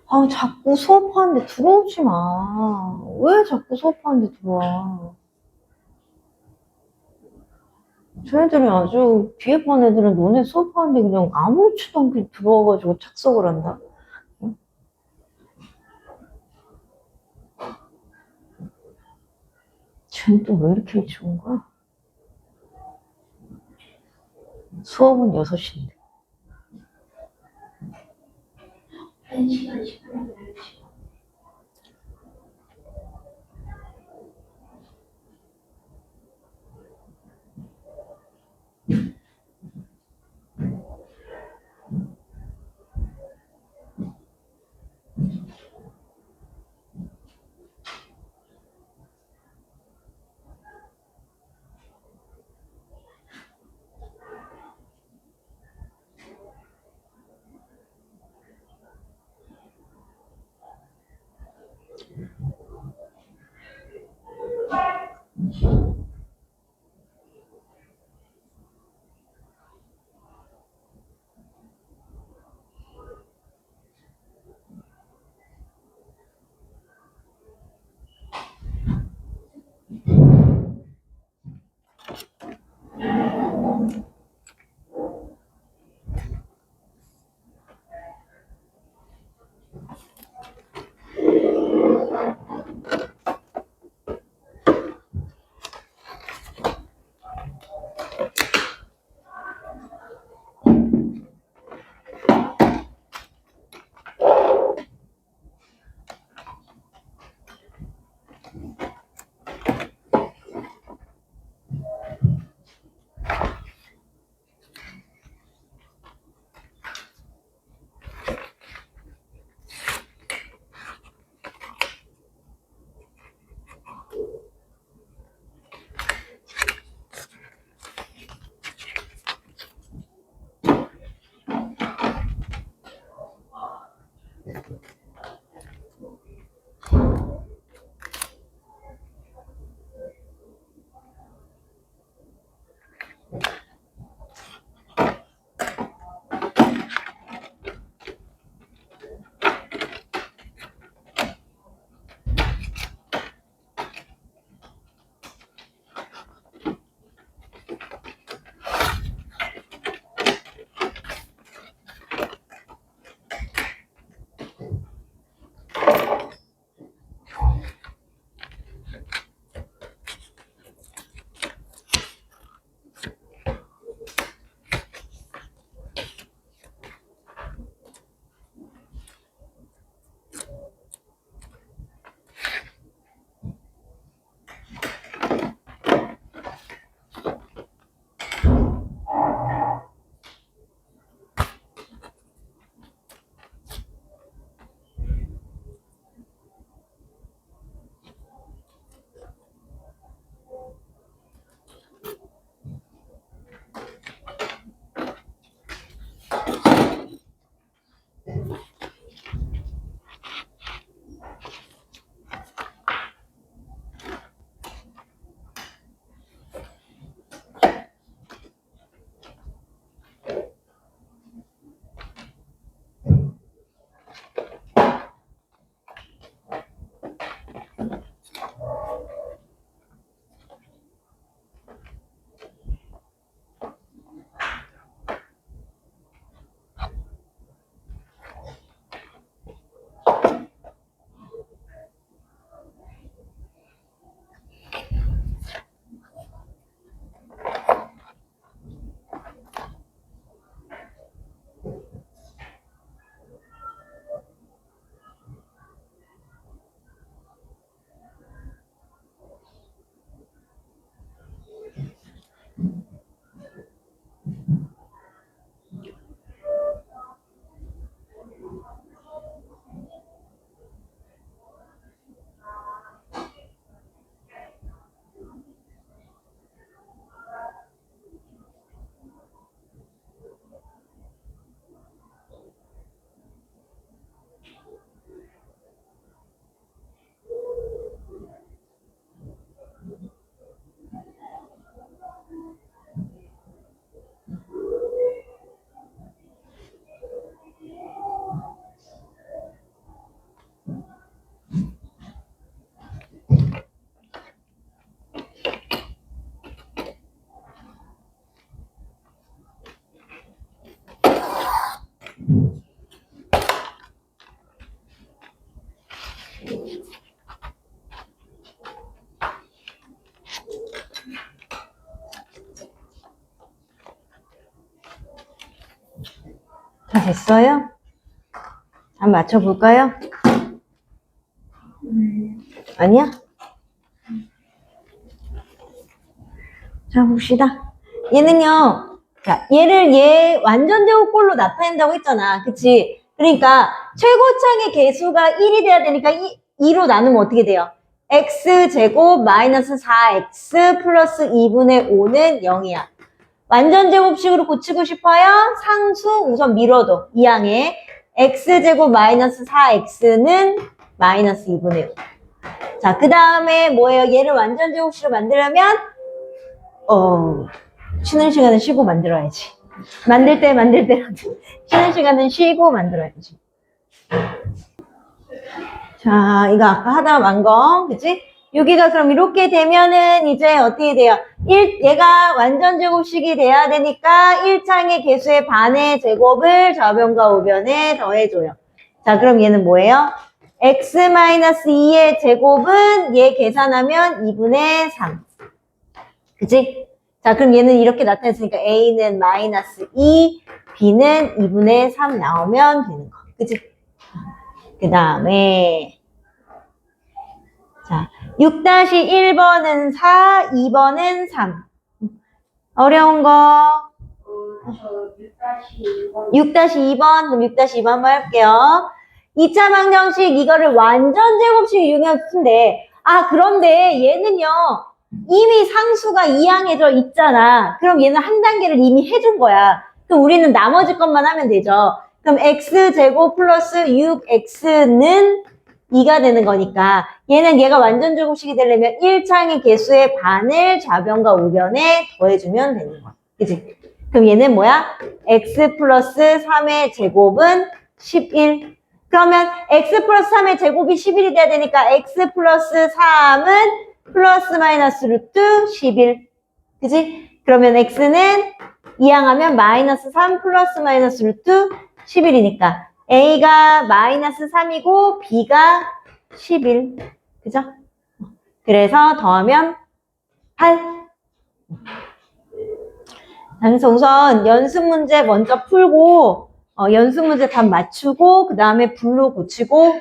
Speaker 1: 아, 자꾸 수업하는데 들어오지 마. 왜 자꾸 수업하는데 들어와? 쟤네들이 아주 뒤에 반 애들은 너네 수업하는데 그냥 아무렇지도 않게 들어와가지고 착석을 한다. 응? 쟤는 또 왜 이렇게 일찍 온 거야? 수업은 6시인데.
Speaker 2: 1시간 10분 기다리시고.
Speaker 1: 다 됐어요? 한번 맞춰볼까요? 아니야? 자, 봅시다. 얘는요, 자, 얘를 얘 완전 제곱꼴로 나타낸다고 했잖아. 그치? 그러니까, 최고창의 개수가 1이 돼야 되니까 2로 나누면 어떻게 돼요? x제곱 마이너스 4x 플러스 2분의 5는 0이야. 완전 제곱식으로 고치고 싶어요? 상수 우선 밀어도. 이 항에 x제곱 마이너스 4x는 마이너스 2분의 5. 자, 그 다음에 뭐예요? 얘를 완전 제곱식으로 만들려면 쉬는 시간은 쉬고 만들어야지. 만들 때라도 쉬는 시간은 쉬고 만들어야지. 자, 이거 아까 하다 만 거, 그치? 여기가 그럼 이렇게 되면은 이제 어떻게 돼요? 얘가 완전 제곱식이 돼야 되니까 1창의 개수의 반의 제곱을 저변과 우변에 더해줘요. 자, 그럼 얘는 뭐예요? x-2의 제곱은 얘 계산하면 2분의 3. 그치? 자, 그럼 얘는 이렇게 나타냈으니까 a는 마이너스 2, b는 2분의 3 나오면 되는 거. 그치? 그 다음에 자, 6-1번은 4, 2번은 3. 어려운 거
Speaker 2: 저 6-2번.
Speaker 1: 6-2번, 그럼 6-2번 한번 할게요. 2차 방정식 이거를 완전 제곱식 이용해서 쓴대. 아, 그런데 얘는요, 이미 상수가 2항에 져 있잖아. 그럼 얘는 한 단계를 이미 해준 거야. 그럼 우리는 나머지 것만 하면 되죠. 그럼 x제곱 플러스 6x는 2가 되는 거니까 얘는 얘가 완전 제곱식이 되려면 1창의 개수의 반을 좌변과 우변에 더해주면 되는 거야. 그치? 그럼 얘는 뭐야? x 플러스 3의 제곱은 11. 그러면 x 플러스 3의 제곱이 11이 돼야 되니까 x 플러스 3은 플러스 마이너스 루트 11. 그치? 그러면 x는 이항하면 마이너스 3 플러스 마이너스 루트 11이니까 a가 마이너스 3이고 b가 11. 그죠? 그래서 더하면 8. 그래서 우선 연습 문제 먼저 풀고 연습 문제 답 맞추고 그 다음에 불로 고치고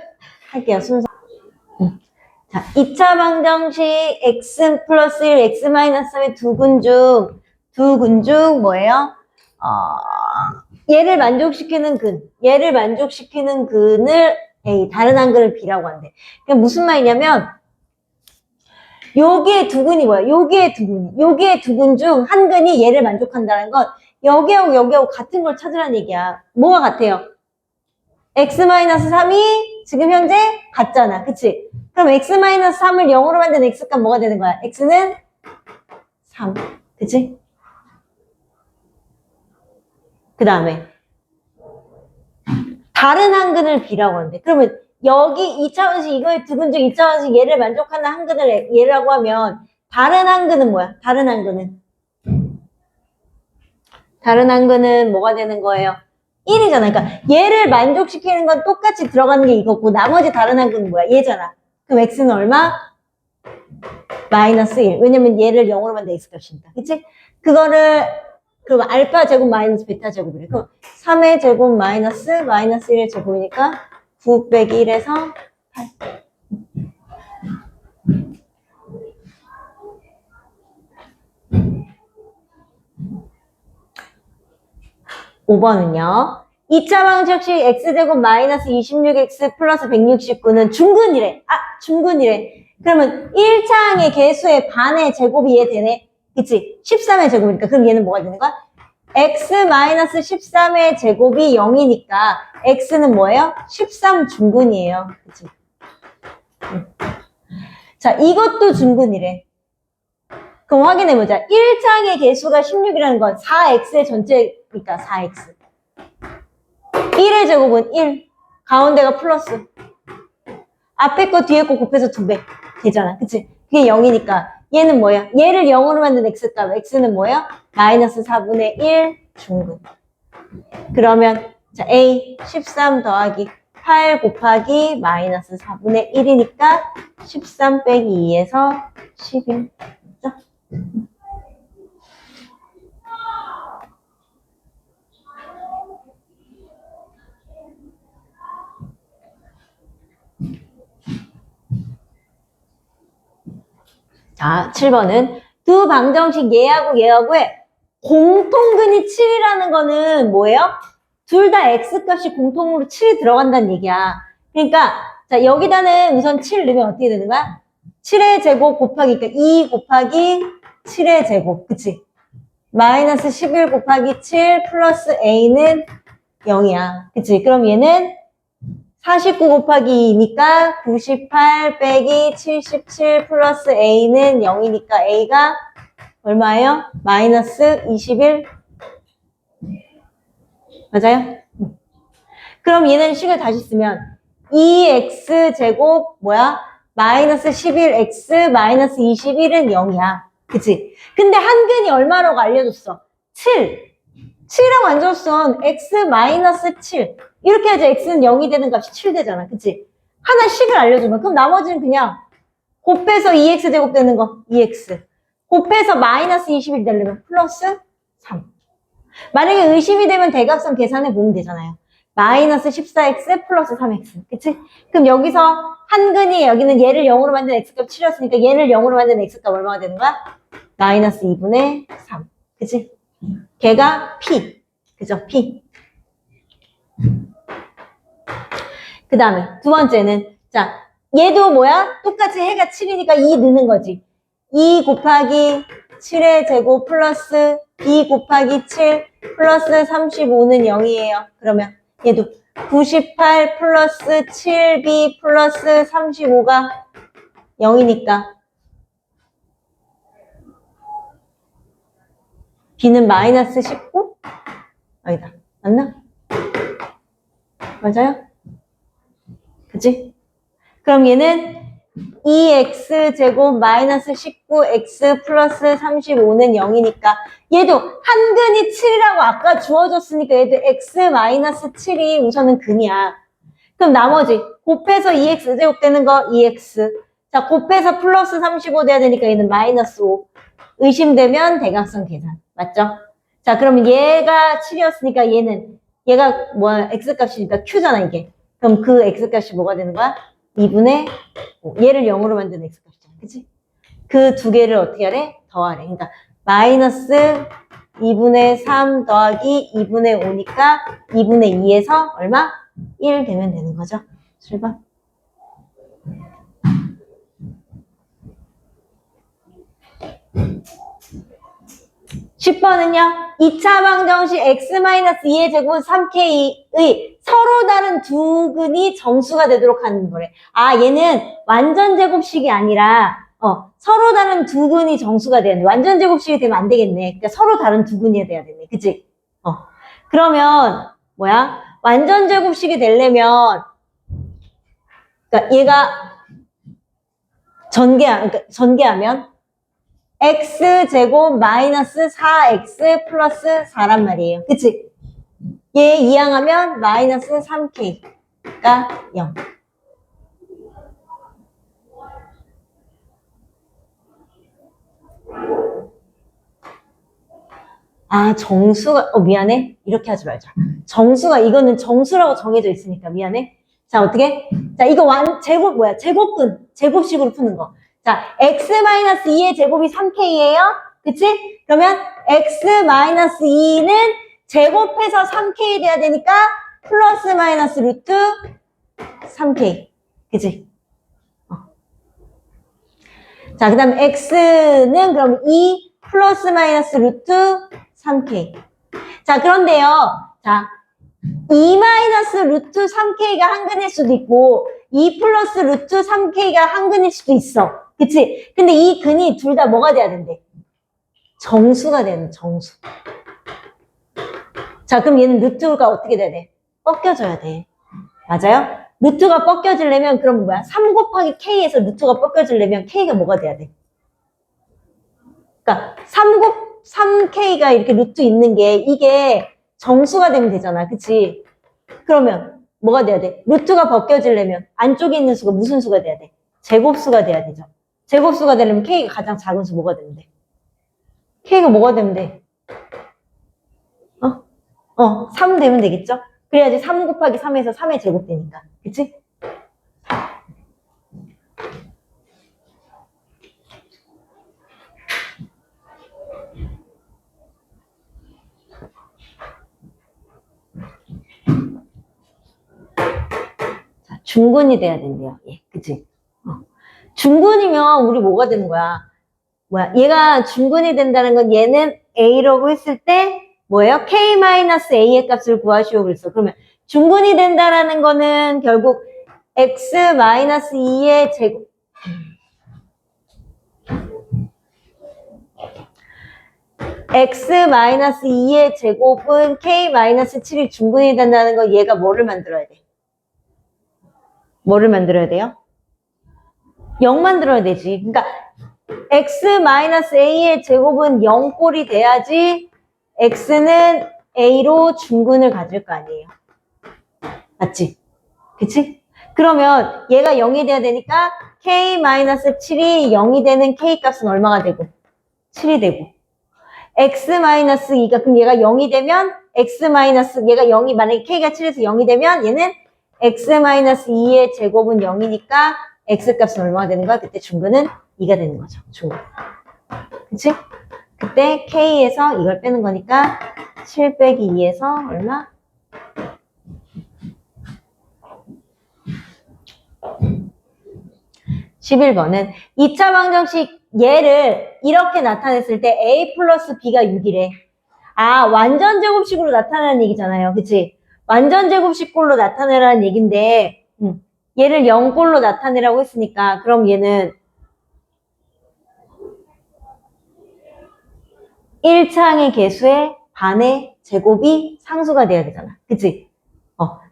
Speaker 1: 할게요. 순서. 자, 2차 방정식 x 플러스 1, x 마이너스 3의 두 근 중 뭐예요? 얘를 만족시키는 근을 A, 다른 한 근을 B라고 한대. 그게 무슨 말이냐면 여기에 두 근이 뭐야? 여기에 두 근 중 한 근이 얘를 만족한다는 건 여기하고 같은 걸 찾으라는 얘기야. 뭐가 같아요? x-3이 지금 현재 같잖아. 그치? 그럼 x-3을 0으로 만든 x값 뭐가 되는 거야? x는 3. 그치? 그 다음에 다른 한 근을 B라고 하는데 그러면 여기 2차원식 이거의 두 근 중 2차원식 얘를 만족하는 한 근을 얘라고 하면 다른 한 근은 뭐야? 다른 한 근은 뭐가 되는 거예요? 1이잖아. 그러니까 얘를 만족시키는 건 똑같이 들어가는 게 이거고 나머지 다른 한 근은 뭐야? 얘잖아. 그럼 x는 얼마? 마이너스 1. 왜냐면 얘를 0으로 만든 x값이니까. 그치? 그럼 알파 제곱 마이너스 베타 제곱이래. 그럼 3의 제곱 마이너스 1의 제곱이니까 9 빼기 1에서 8. (5번은요) 2차 방정식 x제곱 마이너스 26x 플러스 169는 중근이래. 중근이래. 그러면 1차항의 개수의 반의 제곱이 얘 되네. 그치? 13의 제곱이니까. 그럼 얘는 뭐가 되는 거야? x 마이너스 13의 제곱이 0이니까 x는 뭐예요? 13 중근이에요. 그치? 자, 이것도 중근이래. 그럼 확인해보자. 1창의 개수가 16이라는 건 4x의 전체니까 4x. 1의 제곱은 1. 가운데가 플러스. 앞에 거 뒤에 거 곱해서 2배. 되잖아. 그치? 그게 0이니까. 얘는 뭐야? 얘를 0으로 만든 x값. x는 뭐야? 마이너스 4분의 1 중근. 그러면 자 A 13 더하기 8 곱하기 마이너스 4분의 1이니까 13 빼기 2에서 11. 자, 7번은 두 방정식 얘하고의 공통근이 7이라는 거는 뭐예요? 둘 다 x값이 공통으로 7이 들어간다는 얘기야. 그러니까 자, 여기다는 우선 7 넣으면 어떻게 되는 거야? 7의 제곱 곱하기, 그러니까 2 곱하기 7의 제곱, 그치? 마이너스 11 곱하기 7 플러스 a는 0이야. 그치? 그럼 얘는 49 곱하기 2니까 98 빼기 77 플러스 a는 0이니까 a가 얼마예요? 마이너스 21. 맞아요? 그럼 얘는 식을 다시 쓰면 2x 제곱 뭐야? 마이너스 11x 마이너스 21은 0이야. 그치? 근데 한근이 얼마라고 알려줬어? 7. 7이라고 안 줬어. x 마이너스 7. 이렇게 해야지 x는 0이 되는 값이 7 되잖아. 그치? 하나씩을 알려주면. 그럼 나머지는 그냥 곱해서 2x 제곱 되는 거 2x. 곱해서 마이너스 21 되려면 플러스 3. 만약에 의심이 되면 대각선 계산해 보면 되잖아요. 마이너스 14x 플러스 3x. 그치? 그럼 여기서 한근이 여기는 얘를 0으로 만든 x값 7이었으니까 얘를 0으로 만든 x값 얼마가 되는 거야? 마이너스 2분의 3. 그치? 걔가 p. 그죠? p. 그 다음에 두 번째는 자 얘도 뭐야? 똑같이 해가 7이니까 2 넣는 거지. 2 곱하기 7의 제곱 플러스 2 곱하기 7 플러스 35는 0이에요. 그러면 얘도 98 플러스 7b 플러스 35가 0이니까 b는 마이너스 19? 아니다. 맞나? 맞아요? 그치? 그럼 얘는 2x 제곱 마이너스 19x 플러스 35는 0이니까 얘도 한근이 7이라고 아까 주어졌으니까 얘도 x 마이너스 7이 우선은 근이야. 그럼 나머지 곱해서 2x 제곱 되는 거 2x. 자 곱해서 플러스 35 돼야 되니까 얘는 마이너스 5. 의심되면 대각선 계산. 맞죠? 자 그러면 얘가 7이었으니까 얘가 뭐야 x값이니까 q잖아 이게. 그럼 그 x값이 뭐가 되는 거야? 2분의 5. 얘를 0으로 만드는 x값이잖아. 그치? 그 두 개를 어떻게 하래? 더하래. 그러니까 마이너스 2분의 3 더하기 2분의 5니까 2분의 2에서 얼마? 1 되면 되는 거죠. 7번. 10번은요. 2차 방정식 x-2의 제곱 3k의 서로 다른 두 근이 정수가 되도록 하는 거래. 아 얘는 완전 제곱식이 아니라 서로 다른 두 근이 정수가 돼야 돼. 완전 제곱식이 되면 안 되겠네. 그러니까 서로 다른 두 근이 돼야 되네. 그치? 그러면 뭐야? 완전 제곱식이 되려면 그러니까 얘가 전개하면 x제곱 마이너스 4x 플러스 4란 말이에요. 그치? 얘 이항하면 마이너스 3k가 0. 아, 정수가, 미안해. 이렇게 하지 말자. 정수가, 이거는 정수라고 정해져 있으니까 미안해. 자, 어떻게? 자, 이거 제곱근. 제곱식으로 푸는 거. 자, x-2의 제곱이 3k예요. 그치? 그러면 x-2는 제곱해서 3k 돼야 되니까 플러스 마이너스 루트 3k. 그치? 자, 그 다음에 x는 그럼 2 플러스 마이너스 루트 3k. 자, 그런데요. 자, 2 마이너스 루트 3k가 한근일 수도 있고 2 플러스 루트 3k가 한근일 수도 있어. 그치? 근데 이 근이 둘 다 뭐가 돼야 된대? 정수가 되는 정수. 자, 그럼 얘는 루트가 어떻게 돼야 돼? 꺾여져야 돼. 맞아요? 루트가 꺾여지려면 그럼 뭐야? 3 곱하기 k에서 루트가 꺾여지려면 k가 뭐가 돼야 돼? 그러니까 3k가 이렇게 루트 있는 게 이게 정수가 되면 되잖아. 그치? 그러면 뭐가 돼야 돼? 루트가 벗겨지려면 안쪽에 있는 수가 무슨 수가 돼야 돼? 제곱수가 돼야 되죠. 제곱수가 되려면 k가 가장 작은 수 뭐가 되면 돼? k가 뭐가 되면 돼? 3 되면 되겠죠? 그래야지 3 곱하기 3에서 3의 제곱 되니까. 그치? 중근이 돼야 된대요. 예, 그치? 중근이면 우리 뭐가 되는 거야? 뭐야? 얘가 중근이 된다는 건 얘는 A라고 했을 때 뭐예요? K-A의 값을 구하시오 그랬어. 그러면 중근이 된다라는 거는 결국 X-2의 제곱 X-2의 제곱은 K-7이 중근이 된다는 건 얘가 뭐를 만들어야 돼? 뭐를 만들어야 돼요? 0 만들어야 되지. 그러니까 X-A의 제곱은 0꼴이 돼야지 X는 A로 중근을 가질 거 아니에요. 맞지? 그치? 그러면 얘가 0이 돼야 되니까 K-7이 0이 되는 K 값은 얼마가 되고? 7이 되고. X-2가 그럼 얘가 0이 되면 얘가 0이 만약에 K가 7에서 0이 되면 얘는 X-2의 제곱은 0이니까 X 값은 얼마가 되는 거야? 그때 중근은 2가 되는 거죠. 중근. 그치? 그때 K에서 이걸 빼는 거니까 7 빼기 2에서 얼마? 11번은 2차 방정식 얘를 이렇게 나타냈을 때 A 플러스 B가 6이래. 아, 완전 제곱식으로 나타나는 얘기잖아요. 그치? 완전 제곱식꼴로 나타내라는 얘긴데 얘를 0꼴로 나타내라고 했으니까 그럼 얘는 1차항의 개수의 반의 제곱이 상수가 돼야 되잖아. 그치?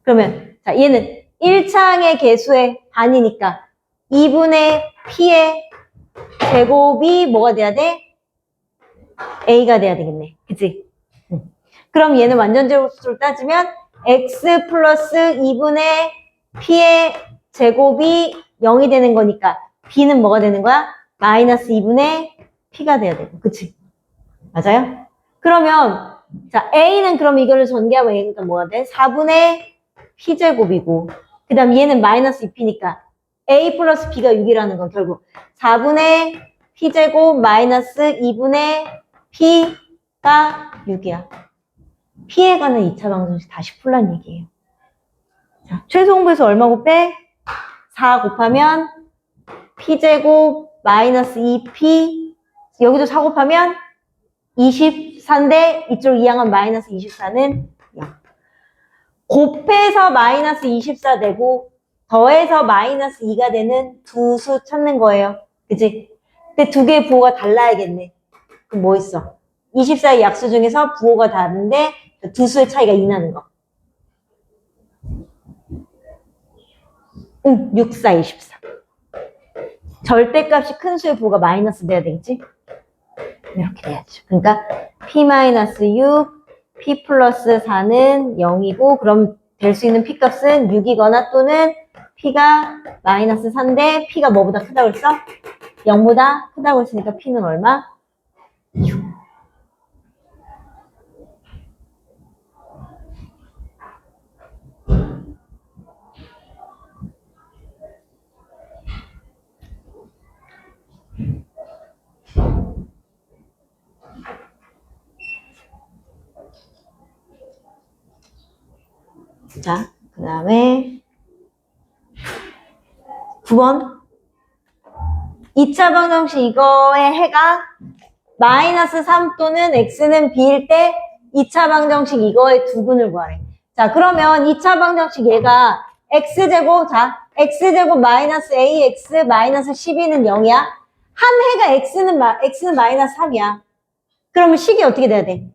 Speaker 1: 그러면 자 얘는 1차항의 개수의 반이니까 2분의 P의 제곱이 뭐가 돼야 돼? A가 돼야 되겠네. 그치? 그럼 얘는 완전 제곱수로 따지면 X 플러스 2분의 P의 제곱이 0이 되는 거니까 B는 뭐가 되는 거야? 마이너스 2분의 P가 돼야 되고. 그치? 맞아요? 그러면 자 A는 그럼 이거를 전개하면 A니까 뭐가 돼? 4분의 P제곱이고 그 다음 얘는 마이너스 2P니까 A 플러스 B가 6이라는 건 결국 4분의 P제곱 마이너스 2분의 P가 6이야. P에 관한 2차 방정식 다시 풀란 얘기예요. 자, 최소공배수 얼마고 빼? 4 곱하면 P제곱 마이너스 2P 여기도 4 곱하면 24인데 이쪽 이항은 마이너스 24는 0. 곱해서 마이너스 24 되고 더해서 마이너스 2가 되는 두 수 찾는 거예요. 그치? 근데 두 개의 부호가 달라야겠네. 그럼 뭐 있어? 24의 약수 중에서 부호가 다른데 두 수의 차이가 2 나는 거. 6, 4, 24. 절대값이 큰 수의 부호가 마이너스 돼야 되겠지? 이렇게 돼야죠. 그러니까 P-6, P 플러스 4는 0이고 그럼 될 수 있는 P값은 6이거나 또는 P가 마이너스 4인데 P가 뭐보다 크다고 했어? 0보다 크다고 했으니까 P는 얼마? 6. 자, 그 다음에 9번 2차 방정식 이거의 해가 마이너스 3 또는 x는 b일 때 2차 방정식 이거의 두근을 구하래. 자, 그러면 2차 방정식 얘가 x제곱, 자, x제곱 마이너스 ax 마이너스 12는 0이야. 한 해가 x는 마이너스 3이야. 그러면 식이 어떻게 돼야 돼?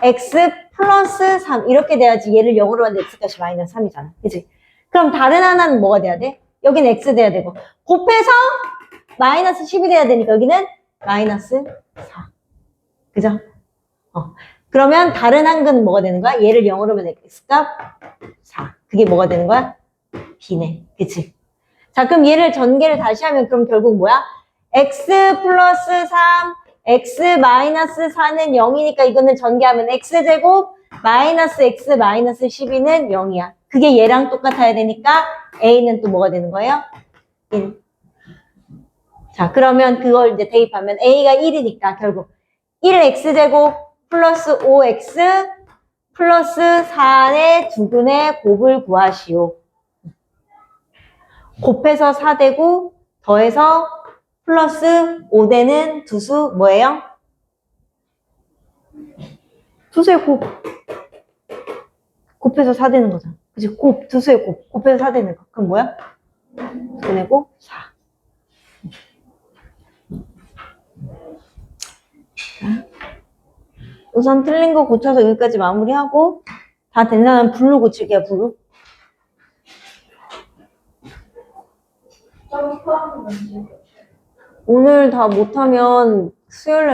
Speaker 1: x 플러스 3 이렇게 돼야지 얘를 0으로 하는데 x값이 마이너스 3이잖아. 그치? 그럼 다른 하나는 뭐가 돼야 돼? 여기는 x 돼야 되고 곱해서 마이너스 10이 돼야 되니까 여기는 마이너스 4. 그죠? 그러면 다른 한근 뭐가 되는 거야? 얘를 0으로 하면 x값 4. 그게 뭐가 되는 거야? b네. 그치? 자, 그럼 얘를 전개를 다시 하면 그럼 결국 뭐야? x 플러스 3 x 마이너스 4는 0이니까 이거는 전개하면 x제곱 마이너스 x 마이너스 12는 0이야. 그게 얘랑 똑같아야 되니까 a는 또 뭐가 되는 거예요? 1. 자, 그러면 그걸 이제 대입하면 a가 1이니까 결국 1x제곱 플러스 5x 플러스 4의 두근의 곱을 구하시오. 곱해서 4되고 더해서 플러스 5되는 두 수 뭐예요? 두수의 곱. 곱해서 4되는 거잖아. 그치? 두수의 곱. 곱해서 4되는 거. 그럼 뭐야? 보내고 4. 우선 틀린 거 고쳐서 여기까지 마무리하고 다 된다면 블루 고칠게요. 블루.
Speaker 2: 점프하면 언제?
Speaker 1: 오늘 다 못하면 수요일 날